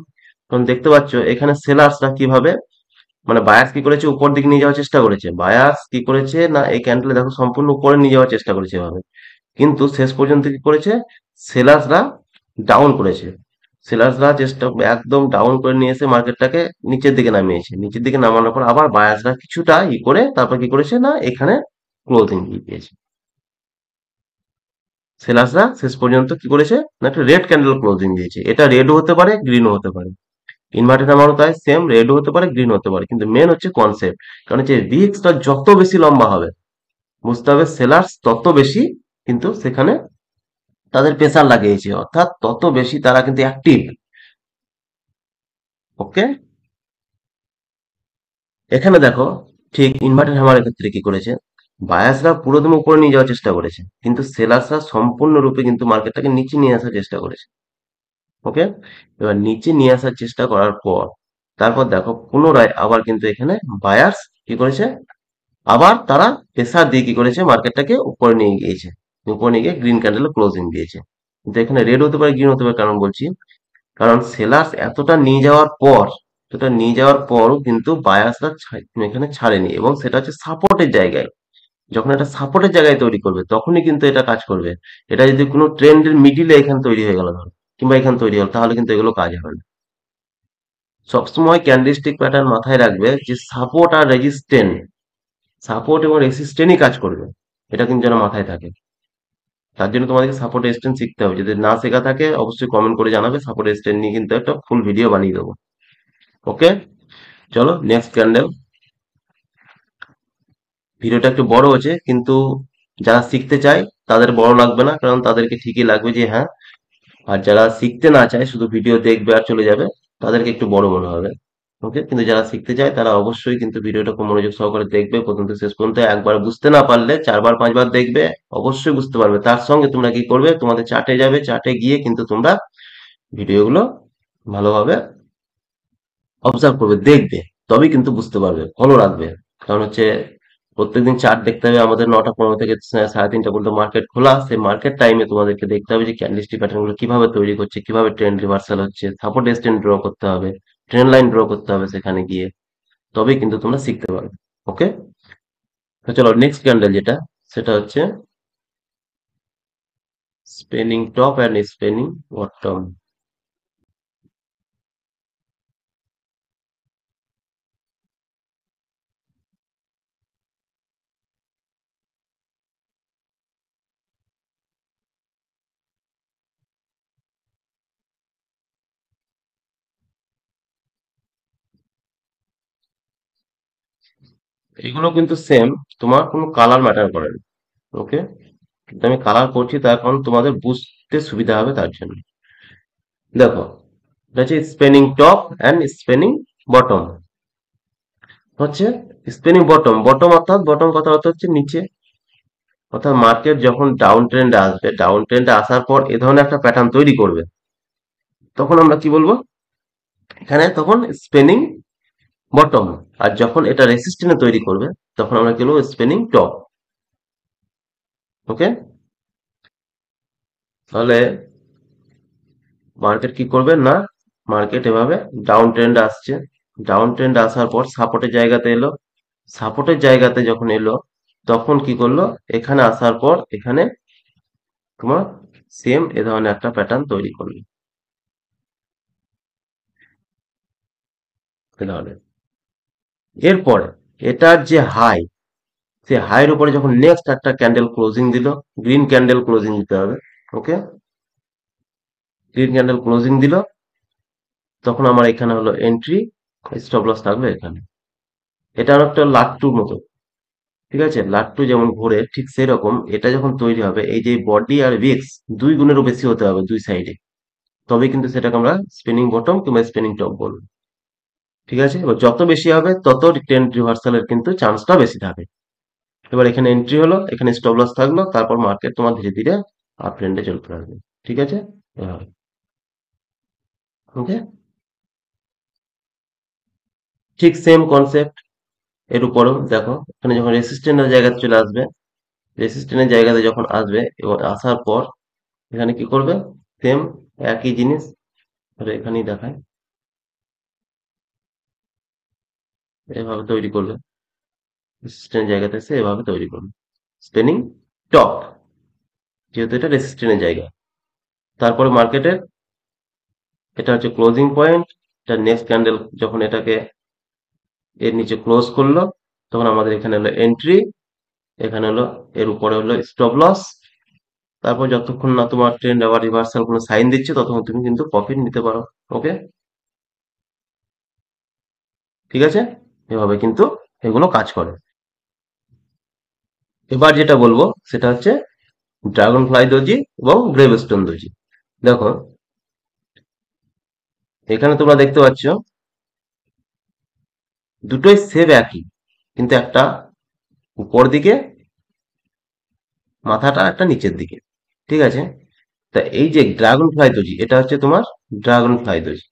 তখন দেখতে পাচ্ছ এখানে সেলার্সরা কিভাবে মানে বায়ার্স কি করেছে উপর দিকে নিয়ে যাওয়ার চেষ্টা করেছে, বায়ার্স কি করেছে না এই ক্যান্ডেলে দেখো সম্পূর্ণ উপরে নিয়ে যাওয়ার চেষ্টা করেছে এভাবে, কিন্তু শেষ পর্যন্ত কি করেছে সেলার্সরা ডাউন করেছে। সেলার্সরা চেষ্টা একদম ডাউন করে নিয়ে এসে মার্কেটটাকে নিচের দিকে নামিয়েছে, নিচের দিকে নামানোর পর আবার বায়ার্সরা কিছুটা ই করে তারপর কি করেছে না এখানে ক্লোজিং দিয়ে দিয়েছে। সেলার্সরা শেষ পর্যন্ত কি করেছে না একটা রেড ক্যান্ডেল ক্লোজিং দিয়েছে, এটা রেডও হতে পারে গ্রিনও হতে পারে। ইনভার্টেড আমারও তাই সেম, রেডও হতে পারে গ্রিন হতে পারে, কিন্তু মেন হচ্ছে কনসেপ্ট। কারণ হচ্ছে রিস্কটা যত বেশি লম্বা হবে বুঝতে হবে সেলার্স তত বেশি কিন্তু সেখানে তাদের প্রেসার লাগিয়েছে, অর্থাৎ তত বেশি তারা কিন্তু অ্যাক্টিভ। ওকে, এখানে দেখো ঠিক ইনভার্টেড হ্যামারের ক্ষেত্রে কি করেছে, বায়াসরা পুরো দমে উপরে নিয়ে যাওয়ার চেষ্টা করেছে, কিন্তু সেলার্সরা সম্পূর্ণরূপে কিন্তু মার্কেটটাকে নিচে নিয়ে আসার চেষ্টা করেছে। ওকে, এবার নিচে নিয়ে আসার চেষ্টা করার পর তারপর দেখো পুনরায় আবার কিন্তু এখানে বায়ার্স কি করেছে, আবার তারা প্রেসার দিয়ে কি করেছে মার্কেটটাকে উপরে নিয়ে গিয়েছে, উপরে নিয়ে গিয়ে গ্রিন ক্যান্ডেল ক্লোজিং দিয়েছে। কিন্তু এখানে রেড হতে পারে গ্রিন হতে পারে, কারণ বলছি কারণ সেলার্স এতটা নিয়ে যাওয়ার পর, এতটা নিয়ে যাওয়ার পরও কিন্তু বায়াসরা এখানে ছাড়েনি, এবং সেটা হচ্ছে সাপোর্টের জায়গায়। যখন এটা সাপোর্টের জায়গায় তৈরি করবে তখনই কিন্তু এটা কাজ করবে। এটা যদি কোনো ট্রেন্ডের মিডিলে এখানে তৈরি হয়ে গেল ধরো, কিংবা এখানে তৈরি হলো, তাহলে কিন্তু এগুলো কাজ হবে না। সবসময় ক্যান্ডেলস্টিক প্যাটার্ন মাথায় রাখবে যে সাপোর্ট আর রেজিস্ট্যান্ট, সাপোর্ট এবং রেসিস্ট্যান্টই কাজ করবে, এটা কিন্তু যেন মাথায় থাকে। তার জন্য তোমাদেরকে সাপোর্ট রেজিস্ট্যান্ট শিখতে হবে, যদি না শেখা থাকে অবশ্যই কমেন্ট করে জানাবে, সাপোর্ট রেজিস্ট্যান্ট নিয়ে কিন্তু একটা ফুল ভিডিও বানিয়ে দেবো। ওকে, চলো নেক্সট ক্যান্ডেল। ভিডিওটা একটু বড় হচ্ছে, কিন্তু যারা শিখতে চায় তাদের বড় লাগবে না, কারণ তাদেরকে ঠিকই লাগবে যে হ্যাঁ। আর যারা শিখতে না চায়, শুধু ভিডিও দেখবে আর চলে যাবে, তাদেরকে একটু বড় মনে হবে। ওকে, কিন্তু যারা শিখতে চায় তারা অবশ্যই কিন্তু ভিডিওটা খুব মনোযোগ সহকারে দেখবে প্রথম থেকে শেষ পর্যন্ত। একবার বুঝতে না পারলে 4 বার 5 বার দেখবে, অবশ্যই বুঝতে পারবে। তার সঙ্গে তোমরা কি করবে, তোমাদের চার্টে যাবে, চার্টে গিয়ে কিন্তু তোমরা ভিডিওগুলো ভালোভাবে অবজার্ভ করবে, দেখবে, তবেই কিন্তু বুঝতে পারবে, ফলো রাখবে। কারণ হচ্ছে প্রত্যেকদিন চার্ট দেখতে হবে আমাদের, 9টা 15 থেকে 3:30 পর্যন্ত মার্কেট খোলা। সেই মার্কেট টাইমে তোমাদেরকে দেখতে হবে যে ক্যান্ডেলস্টিক প্যাটার্ন গুলো কিভাবে তৈরি করছে, কিভাবে ট্রেন্ড রিভার্সাল হচ্ছে, সাপোর্ট রেজিস্ট্যান্স ড্র করতে হবে, ট্রেন্ড লাইন ড্র করতে হবে সেখানে গিয়ে, তবেই কিন্তু তোমরা শিখতে পারবে। ওকে, তো চলো নেক্সট ক্যান্ডেল যেটা, সেটা হচ্ছে spinning top and spinning bottom. এগুলো কিন্তু সেম, তোমার কোনো কালার ম্যাটার করে না। ওকে, কিন্তু আমি কালার করছি তার কারণ তোমাদের বুঝতে সুবিধা হবে তার জন্য। দেখো, এটা হচ্ছে spinning top and spinning bottom. হচ্ছে স্পেনিং বটম, বটম অর্থাৎ বটম কথা অর্থ হচ্ছে নিচে, অর্থাৎ মার্কেট যখন ডাউন ট্রেন্ডে আসবে, ডাউন ট্রেন্ডে আসার পর এ ধরনের একটা প্যাটার্ন তৈরি করবে, তখন আমরা কি বলবো এখানে, তখন স্পেনিং বটম। আর যখন এটা রেসিস্টেন্স তৈরি করবে, তখন আমরা কি বলবো, স্পেনিং টপ। ওকে, তাহলে মার্কেট কি করবে না, মার্কেট এভাবে ডাউন ট্রেন্ড আসছে, ডাউন ট্রেন্ড আসার পর সাপোর্টের জায়গাতে এলো, সাপোর্টের জায়গাতে যখন এলো, তখন কি করলো, এখানে আসার পর এখানে তোমার সেম এ ধরনের একটা প্যাটার্ন তৈরি করলো, এ ধরনের। এরপরে এটার যে হাই, সে হাইয়ের উপরে যখন নেক্সট একটা ক্যান্ডেল ক্লোজিং দিল, গ্রিন ক্যান্ডেল ক্লোজিং দিতে হবে। ওকে, গ্রিন ক্যান্ডেল ক্লোজিং দিল, তখন আমার এখানে হলো এন্ট্রি, স্টপ লস থাকবে এখানে। এটা অনেকটা লাট্টুর মতো, ঠিক আছে, লাট্টু যেমন ঘোরে ঠিক সেরকম এটা যখন তৈরি হবে, এই যে বডি আর উইক্স 2 গুণেরও বেশি হতে হবে দুই সাইডে, তবে কিন্তু সেটাকে আমরা স্পিনিং বটম কিংবা স্পিনিং টপ বলবো। ঠিক আছে, এবার যত বেশি হবে তত ট্রেন্ড রিভার্সালের কিন্তু চান্সটা বেশি থাকে। এবার এখানে এন্ট্রি হলো, এখানে স্টপ লস থাকলো, তারপর মার্কেট তোমার ধীরে ধীরে আপ ট্রেন্ডে চলতে থাকবে। ঠিক আছে, এভাবে। ওকে, ঠিক সেম কনসেপ্ট এর উপরেও দেখো, এখানে যখন রেসিস্ট্যান্টের জায়গাতে চলে আসবে, রেসিস্ট্যান্টের জায়গাতে যখন আসবে এবং আসার পর এখানে কি করবে, সেম একই জিনিস এখানেই দেখায়, এভাবে তৈরি করবে, রেসিস্ট্যান্ট জায়গাতে এসে এভাবে তৈরি করবে স্পেনিং টপ, যেহেতু এটা রেসিস্ট্যান্টের জায়গা। তারপরে মার্কেটের এটা হচ্ছে ক্লোজিং পয়েন্ট, এটা নেক্সট ক্যান্ডেল যখন এটাকে এর নিচে ক্লোজ করলো, তখন আমাদের এখানে হলো এন্ট্রি, এখানে হলো এর উপরে হলো স্টপ লস। তারপর যতক্ষণ না তোমার ট্রেন্ড আবার রিভার্সাল কোনো সাইন দিচ্ছে, ততক্ষণ তুমি কিন্তু প্রফিট নিতে পারো। ওকে, ঠিক আছে, এভাবে কিন্তু এগুলো কাজ করে। এবার যেটা বলবো সেটা হচ্ছে ড্রাগন ফ্লাই দোজি এবং গ্রেভস্টোন দোজি। দেখো, এখানে তোমরা দেখতে পাচ্ছ দুটোই সেম একই, কিন্তু একটা উপর দিকে মাথাটা, একটা নিচের দিকে। ঠিক আছে, তা এই যে ড্রাগন ফ্লাই দোজি, এটা হচ্ছে তোমার ড্রাগন ফ্লাই দোজি।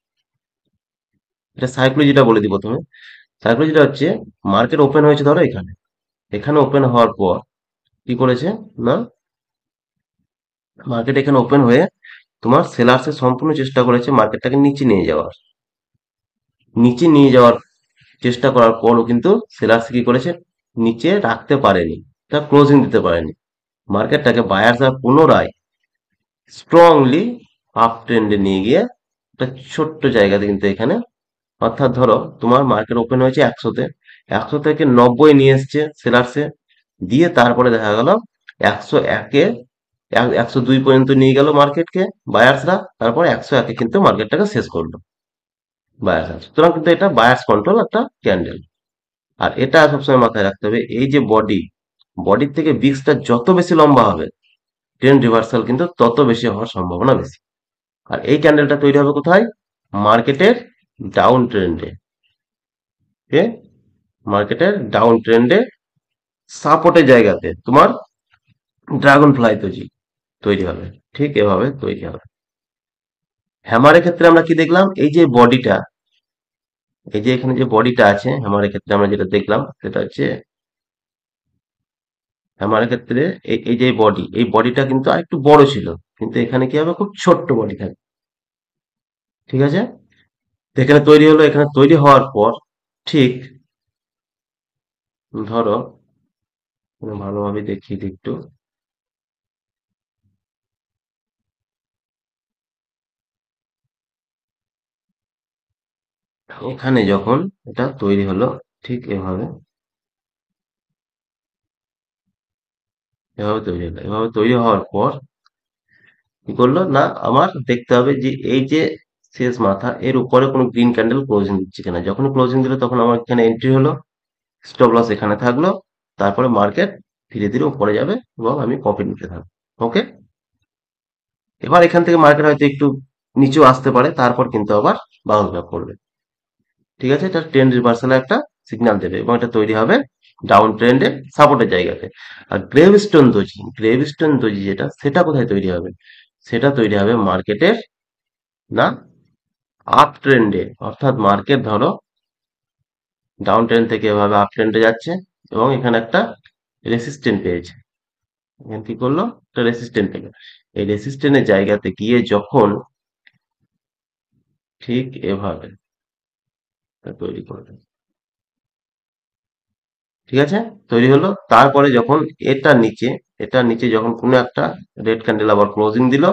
এটা সাইকোলজিটা বলে দিই প্রথমে। সাইকোলজিটা হচ্ছে মার্কেট ওপেন হয়েছে ধরো এখানে, এখানে ওপেন হওয়ার পর কি করেছে না, মার্কেট এখানে ওপেন হয়ে তোমার সেলার্সের সম্পূর্ণ চেষ্টা করেছে মার্কেটটাকে নিচে নিয়ে যাওয়ার, নিচে নিয়ে যাওয়ার চেষ্টা করার পরও কিন্তু সেলার্স কি করেছে, নিচে রাখতে পারেনি, তা ক্লোজিং দিতে পারেনি। মার্কেটটাকে বায়ার্সরা পুনরায় স্ট্রংলি আপ ট্রেন্ডে নিয়ে গিয়ে একটা ছোট্ট জায়গাতে কিন্তু এখানে, অর্থাৎ ধরো তোমার মার্কেট ওপেন হয়েছে 100-তে, 100 থেকে 90 নিয়ে এসছে সেলার্সে, দিয়ে তারপরে দেখা গেল 101-এ, 102 পর্যন্ত নিয়ে গেল মার্কেটকে বায়ার্সরা, তারপর 101-এ কিন্তু মার্কেটটাকে শেষ করলো বায়ার্সরা। সুতরাং কিন্তু এটা বায়ার্স কন্ট্রোল একটা ক্যান্ডেল। আর এটা সবসময় মাথায় রাখতে হবে, এই যে বডির থেকে বিক্সটা যত বেশি লম্বা হবে, ট্রেন্ড রিভার্সাল কিন্তু তত বেশি হওয়ার সম্ভাবনা বেশি। আর এই ক্যান্ডেলটা তৈরি হবে কোথায়? মার্কেটের ডাউন ট্রেন্ডে। ওকে, মার্কেটের ডাউন ট্রেন্ডে সাপোর্টের জায়গাতে তোমার ড্রাগন ফ্লাই তৈরি হবে। ঠিক এভাবে তৈরি হবে। হ্যামারের ক্ষেত্রে আমরা কি দেখলাম? এই যে বডিটা, এই যে এখানে যে বডিটা আছে হ্যামারের ক্ষেত্রে আমরা যেটা দেখলাম সেটা হচ্ছে, হ্যামারের ক্ষেত্রে এই যে বডি, এই বডিটা কিন্তু আরেকটু বড় ছিল, কিন্তু এখানে কি হবে? খুব ছোট্ট বডি থাকবে। ঠিক আছে, তো এখানে তৈরি হলো, এখানে তৈরি হওয়ার পর ঠিক ধরো, ভালোভাবে দেখিয়ে দিই একটু। এখানে যখন এটা তৈরি হলো ঠিক এভাবে, এভাবে তৈরি হলো, এভাবে তৈরি হওয়ার পর কি করলো না, আমার দেখতে হবে যে এই যে শেষ মাথা এর উপরে কোনো গ্রিন ক্যান্ডেল ক্লোজিং দিচ্ছে কিনা। যখন ক্লোজিং দিল তখন আমার এখানে এন্ট্রি হলো, স্টপ লস এখানে থাকলো, তারপরে মার্কেট ধীরে ধীরে উপরে যাবে এবং আমি প্রফিট নিতে থাকবো। ওকে, এবার এখান থেকে মার্কেট হয়তো একটু নিচেও আসতে পারে, তারপর কিন্তু আবার বাউন্স ব্যাক করবে। ঠিক আছে, এটা ট্রেন্ড রিভার্সালে একটা সিগন্যাল দেবে এবং এটা তৈরি হবে ডাউন ট্রেন্ডে সাপোর্টের জায়গাতে। আর গ্রেভস্টোন দোজি যেটা, সেটা কোথায় তৈরি হবে? সেটা তৈরি হবে মার্কেটের না আপ ট্রেন্ডে। অর্থাৎ মার্কেট ধরো ডাউন ট্রেন্ড থেকে এভাবে আপ ট্রেন্ডে যাচ্ছে এবং এখানে একটা রেসিস্ট্যান্ট পেয়েছে। এখানে কি করলো? একটা রেসিস্ট্যান্ট পেলো। এই রেসিস্ট্যান্টের জায়গাতে গিয়ে যখন ঠিক এভাবে এটা তৈরি করবে, ঠিক আছে, তৈরি হলো। তারপরে যখন এটা নিচে যখন কোনো একটা রেড ক্যান্ডেল আবার ক্লোজিং দিল,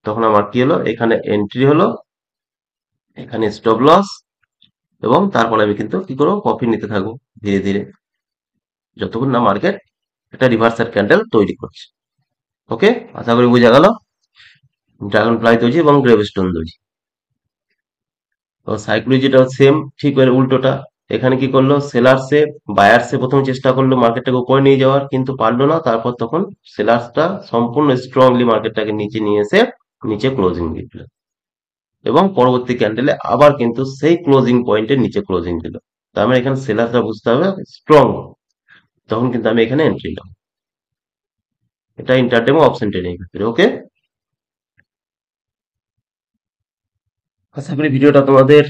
তখন আমার কি হলো? এখানে এন্ট্রি হলো, এখানে স্টপ লস, এবং তারপরে আমি কিন্তু কি করবো? প্রফিট নিতে থাকবো ধীরে ধীরে, যতক্ষণ না মার্কেট একটা রিভার্সাল ক্যান্ডেল তৈরি করছে। ওকে, আশা করি বোঝা গেল ড্রাগন ফ্লাই দোজি এবং গ্রেভস্টোন দোজি। তো সাইকোলজিটাও সেম, ঠিক এর উল্টোটা। এখানে কি করলো? সেলার্সে বায়ার্সে প্রথম চেষ্টা করলো মার্কেটটাকে উপরে নিয়ে যাওয়ার, কিন্তু পারলো না। তারপর তখন সেলার্সটা সম্পূর্ণ স্ট্রংলি মার্কেটটাকে নিচে নিয়ে এসে নিচে ক্লোজিং দিল, এবং পরবর্তী ক্যান্ডেলে আবার কিন্তু সেই ক্লোজিং পয়েন্টের নিচে ক্লোজিং দিল। তার মানে এখানে সেলারটা বুঝতে হবে স্ট্রং, তখন কিন্তু আমি এখানে এন্ট্রি নিলাম। এটা ইন্টারডে এবং অপশন ট্রেডিং এর ক্ষেত্রে। ওকে, আশা করি ভিডিওটা তোমাদের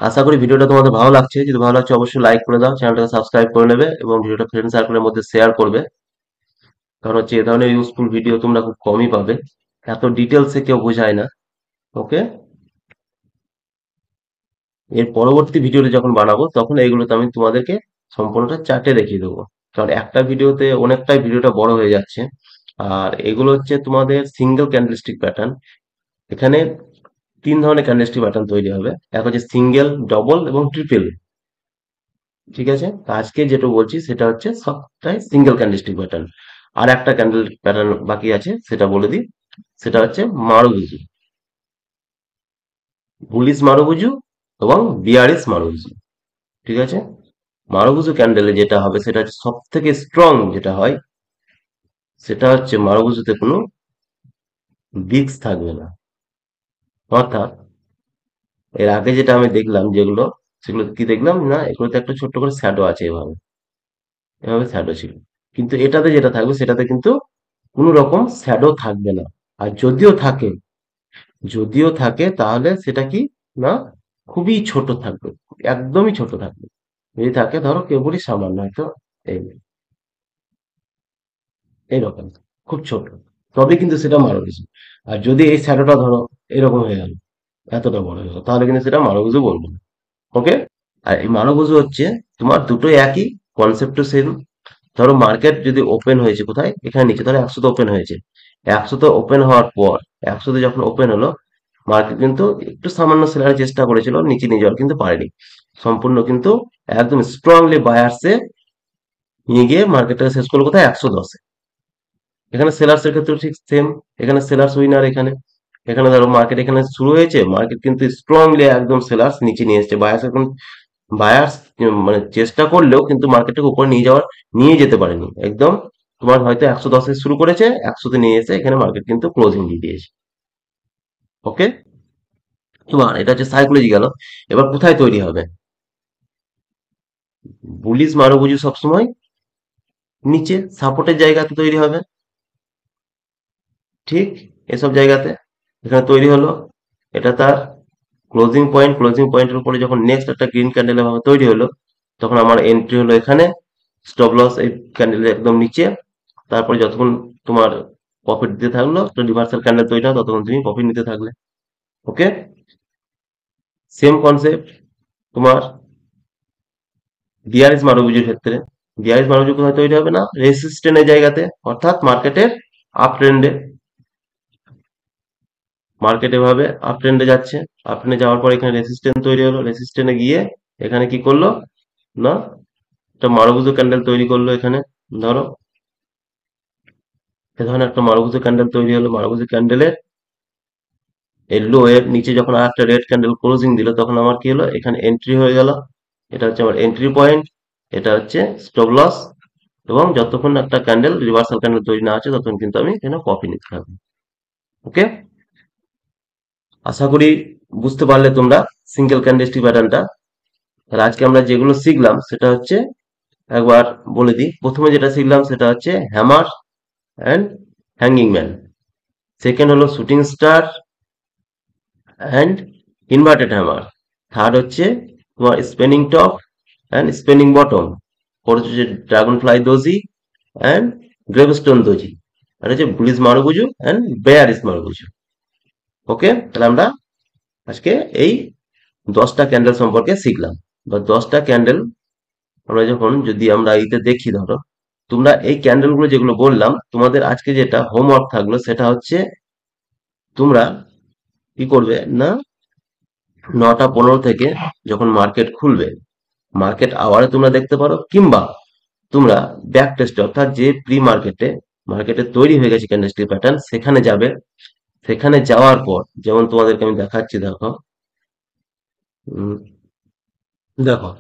আশা করি ভিডিওটা তোমাদের ভালো লাগছে। যদি ভালো লাগছে অবশ্যই লাইক করে দাও, চ্যানেলটাকে সাবস্ক্রাইব করে নেবে এবং ভিডিওটা ফ্রেন্ড সার্কেলের মধ্যে শেয়ার করবে। কারণ হচ্ছে এ ধরনের ইউজফুল ভিডিও তোমরা খুব কমই পাবে, এত ডিটেলসে কেউ বোঝায় না। ওকে, এর পরবর্তী ভিডিওটা যখন বানাবো তখন এইগুলোতে আমি তোমাদেরকে সম্পূর্ণটা চার্টে দেখিয়ে দেবো। কারণ একটা ভিডিওতে অনেকটাই ভিডিওটা বড় হয়ে যাচ্ছে। আর এগুলো হচ্ছে তোমাদের সিঙ্গেল ক্যান্ডেলস্টিক প্যাটার্ন। এখানে তিন ধরনের ক্যান্ডেলস্টিক প্যাটার্ন তৈরি হবে, এক হচ্ছে সিঙ্গেল, ডবল এবং ট্রিপল। ঠিক আছে, তো আজকে যেটা বলছি সেটা হচ্ছে সবটাই সিঙ্গেল ক্যান্ডেলস্টিক প্যাটার্ন। আর একটা ক্যান্ডেল প্যাটার্ন বাকি আছে, সেটা বলে দিই। সেটা হচ্ছে মারুবুজু, বুলিশ মারুবুজু এবং বিয়ারিশ মারুবুজু। ঠিক আছে, মারুবুজু ক্যান্ডেলে যেটা হবে সেটা হচ্ছে সব থেকে স্ট্রং যেটা হয়, সেটা হচ্ছে মারুবুজুতে কোনো বিক্স থাকবে না। অর্থাৎ এর আগে যেটা আমি দেখলাম যেগুলো, সেগুলো কি দেখলাম না, এগুলোতে একটা ছোট্ট করে শ্যাডো আছে, এভাবে এভাবে শ্যাডো ছিল। কিন্তু এটাতে যেটা থাকবে সেটাতে কিন্তু কোনো রকম শ্যাডো থাকবে না। আর যদিও থাকে তাহলে সেটা কি না, খুবই ছোট থাকবে, একদমই ছোট থাকবে। যদি থাকে ধরো কেবলই সামান্য, হয়তো এই এইরকম, খুব ছোট, তবে কিন্তু সেটা মারুবুজু। আর যদি এই শ্যাডোটা ধরো এরকম হয়ে গেল, এতটা বড় হয়ে গেল, তাহলে কিন্তু সেটা মারুবুজু বলবো না। ওকে, আর এই মানবুঝু হচ্ছে তোমার দুটোই একই, কনসেপ্টও সেম। ধরো মার্কেট যদি ওপেন হয়েছে কোথায়, এখানে নিচে ধরো 100 তে ওপেন হয়েছে, 100 তে ওপেন হওয়ার পর 100 তে যখন ওপেন হলো, মার্কেট কিন্তু একটু সামান্য সেলারের চেষ্টা করেছিল নিচে নিয়ে যাওয়ার, কিন্তু পারেনি। সম্পূর্ণ কিন্তু একদম স্ট্রংলি বায়ার্সে নিয়ে গিয়ে মার্কেটটা শেষ করলো কোথায়? 110-এ। এখানে সেলার্স এর ক্ষেত্রে ঠিক সেম, এখানে সেলার্স উইনার। এখানে এখানে ধরো মার্কেট এখানে শুরু হয়েছে, মার্কেট কিন্তু স্ট্রংলি একদম সেলার্স নিচে নিয়ে এসেছে, বায়ার্স এখন বায়ার্স মানে চেষ্টা করলেও কিন্তু মার্কেটটাকে উপরে নিয়ে যেতে পারেনি একদম। তোমার হয়তো 110-এ শুরু করেছে, 100-তে নিয়ে এসে এখানে মার্কেট কিন্তু ক্লোজিং দিয়ে দিয়েছে। ওকে, এবার এটা হচ্ছে সাইকোলজি গেল। এবার কোথায় তৈরি হবে? বুলিশ মারুবুজু সবসময় নিচে সাপোর্টের জায়গাতে তৈরি হবে, ঠিক এসব জায়গাতে। এখানে তৈরি হলো, এটা তার ক্লোজিং পয়েন্ট। ক্লোজিং পয়েন্টের উপরে যখন নেক্সট একটা গ্রিন ক্যান্ডেল ভাবে তৈরি হলো, তখন আমার এন্ট্রি হলো এখানে। স্টপ লস এই ক্যান্ডেলের একদম নিচে। তারপরে যতক্ষণ তোমার প্রফিট দিতে থাকলো, একটা রিভার্সাল ক্যান্ডেল তৈরি হয়, ততক্ষণ তুমি প্রফিট নিতে থাকলে। ওকে, সেম কনসেপ্ট তোমার বিয়ারিশ মারুবুজুর ক্ষেত্রে। বিয়ারিশ মারুবুজু কোথায় তৈরি হবে না, রেসিস্ট্যান্টের জায়গাতে, অর্থাৎ মার্কেটের আপ ট্রেন্ডে। মার্কেট এভাবে আপ ট্রেন্ডে যাচ্ছে, আপ ট্রেন্ডে যাওয়ার পর এখানে রেসিস্ট্যান্ট তৈরি হলো, রেসিস্ট্যান্টে গিয়ে এখানে কি করলো না, একটা মারুবুজু ক্যান্ডেল তৈরি করলো এখানে। ধরো এ ধরনের একটা মারুবুজু ক্যান্ডেল তৈরি হলো। মারুবুজু ক্যান্ডেলের এই লো এর নিচে যখন আর একটা রেড ক্যান্ডেল ক্লোজিং দিল, তখন আমার কি হলো, এখানে এন্ট্রি হয়ে গেল। এটা হচ্ছে আমার এন্ট্রি পয়েন্ট, এটা হচ্ছে স্টপ লস। এবং যতক্ষণ একটা ক্যান্ডেল রিভার্সাল ক্যান্ডেল তৈরি না আছে, ততক্ষণ কিন্তু আমি এখানে প্রফিট নিতে থাকবো। ওকে, আশা করি বুঝতে পারলে তোমরা সিঙ্গেল ক্যান্ডেলস্টিক প্যাটার্নটা। আর আজকে আমরা যেগুলো শিখলাম সেটা হচ্ছে, একবার বলে দিই, প্রথমে যেটা শিখলাম সেটা হচ্ছে hammer and hanging man. Second হলো shooting star and inverted hammer. Third হচ্ছে তোমার spinning top and spinning bottom. Fourth হচ্ছে dragonfly doji and gravestone doji. আর হচ্ছে bullish marubozu and bearish marubozu. Okay, তাহলে আমরা আজকে এই 10টা ক্যান্ডেল সম্পর্কে শিখলাম। বা 10টা ক্যান্ডেল আমরা যখন যদি আমরা এইতে দেখি, ধরো তোমরা এই ক্যান্ডেল গুলো যেগুলো বললাম, তোমাদের আজকে যেটা হোমওয়ার্ক থাকলো সেটা হচ্ছে, তোমরা কি করবে না, 9টা 15 থেকে যখন মার্কেট খুলবে, মার্কেট আওয়ারে তোমরা দেখতে পারো, কিংবা তোমরা ব্যাক টেস্টে, অর্থাৎ যে প্রি মার্কেটে তৈরি হয়ে গেছে ক্যান্ডেলস্টিক প্যাটার্ন, সেখানে যাবে। সেখানে যাওয়ার পর যেমন তোমাদেরকে আমি দেখাচ্ছি, দেখো উম, দেখো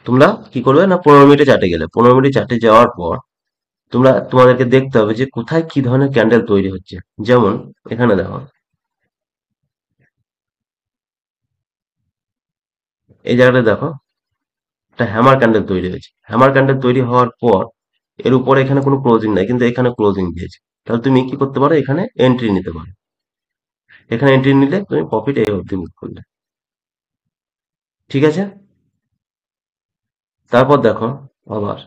তোমরা কি করবে না, 15 মিনিটে চার্টে গেলে, 15 মিনিটে চার্টে যাওয়ার পর তোমাদেরকে দেখতে হবে যে কোথায় কি ধরনের ক্যান্ডেল তৈরি হচ্ছে। যেমন এখানে দেখো, এই জায়গাটা দেখো, একটা হ্যামার ক্যান্ডেল তৈরি হয়েছে। হ্যামার ক্যান্ডেল তৈরি হওয়ার পর এর উপরে এখানে কোনো ক্লোজিং নাই, কিন্তু এখানে ক্লোজিং দিয়েছে। তাহলে তুমি কি করতে পারো, এখানে এন্ট্রি নিতে পারো। এখানে এন্ট্রি নিলে তুমি প্রফিট এই অবধি বুক করলে। ঠিক আছে, তারপর দেখো আবার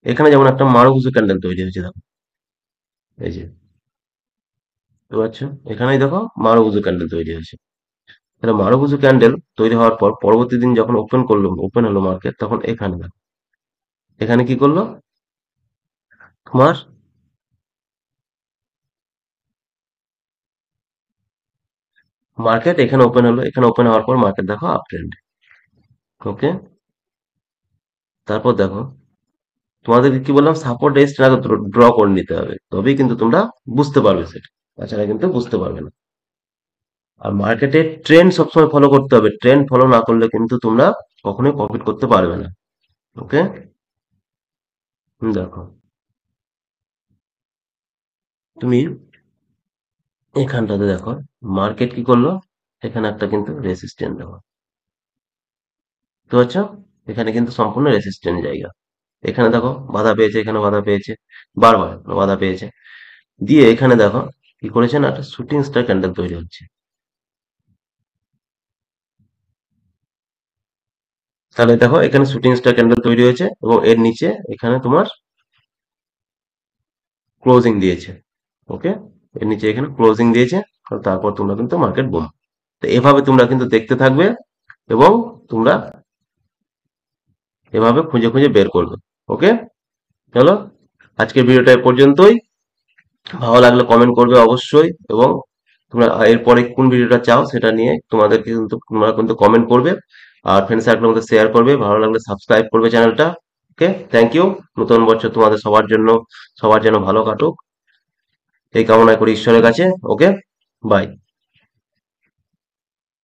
এখানে যেমন একটা মারুবুজু ক্যান্ডেল তৈরি হয়েছে, দেখো এই যে, বুঝতে পারছো, এখানেই দেখো মারুবুজু ক্যান্ডেল তৈরি হয়েছে। তাহলে মারুবুজু ক্যান্ডেল তৈরি হওয়ার পর পরবর্তী দিন যখন ওপেন হলো মার্কেট, তখন এখানে দেখো, এখানে কি করলো তোমার, মার্কেট এখানে ওপেন হলো, এখানে ওপেন হওয়ার পর মার্কেট দেখো আপ ট্রেন্ড। ওকে, তারপর দেখো তোমাদেরকে কি বললাম, সাপোর্ট রেজিস্ট্যান্স আগে ড্র করে নিতে হবে, তবেই কিন্তু তোমরা বুঝতে পারবে সেটা, তাছাড়া কিন্তু বুঝতে পারবে না। আর মার্কেটে ট্রেন্ড সবসময় ফলো করতে হবে, ট্রেন্ড ফলো না করলে কিন্তু তোমরা কখনোই প্রফিট করতে পারবে না। ওকে, দেখো তুমি এখানটাতে দেখো, মার্কেট কি করলো, এখানে একটা কিন্তু রেসিস্ট্যান্ট দেখো, বুঝতে পারছো, এখানে কিন্তু সম্পূর্ণ রেসিস্ট্যান্ট জায়গা। এখানে দেখো বাধা পেয়েছে, এখানে বাধা পেয়েছে, বারবার বাধা পেয়েছে। দিয়ে এখানে দেখো কি করেছে না, একটা শুটিং স্টার ক্যান্ডেল তৈরি হচ্ছে। তাহলে দেখো এখানে শুটিং স্টার ক্যান্ডেল তৈরি হয়েছে, এবং এর নিচে এখানে তোমার ক্লোজিং দিয়েছে। ওকে, এর নিচে এখানে ক্লোজিং দিয়েছে। আর তারপর তোমরা কিন্তু মার্কেট বুম। তো এভাবে তোমরা কিন্তু দেখতে থাকবে, এবং তোমরা এভাবে খুঁজে খুঁজে বের করবে। ওকে, চলো আজকের ভিডিওটা এ পর্যন্তই। ভালো লাগলে কমেন্ট করবে অবশ্যই, এবং তোমরা এরপরে কোন ভিডিওটা চাও সেটা নিয়ে তোমরা কিন্তু কমেন্ট করবে। আর ফ্রেন্ড সার্কেলের মধ্যে শেয়ার করবে, ভালো লাগলে সাবস্ক্রাইব করবে চ্যানেলটা। ওকে, থ্যাংক ইউ। নতুন বছর তোমাদের সবার যেন ভালো কাটুক, এই কামনা করি ঈশ্বরের কাছে। ওকে, বাই।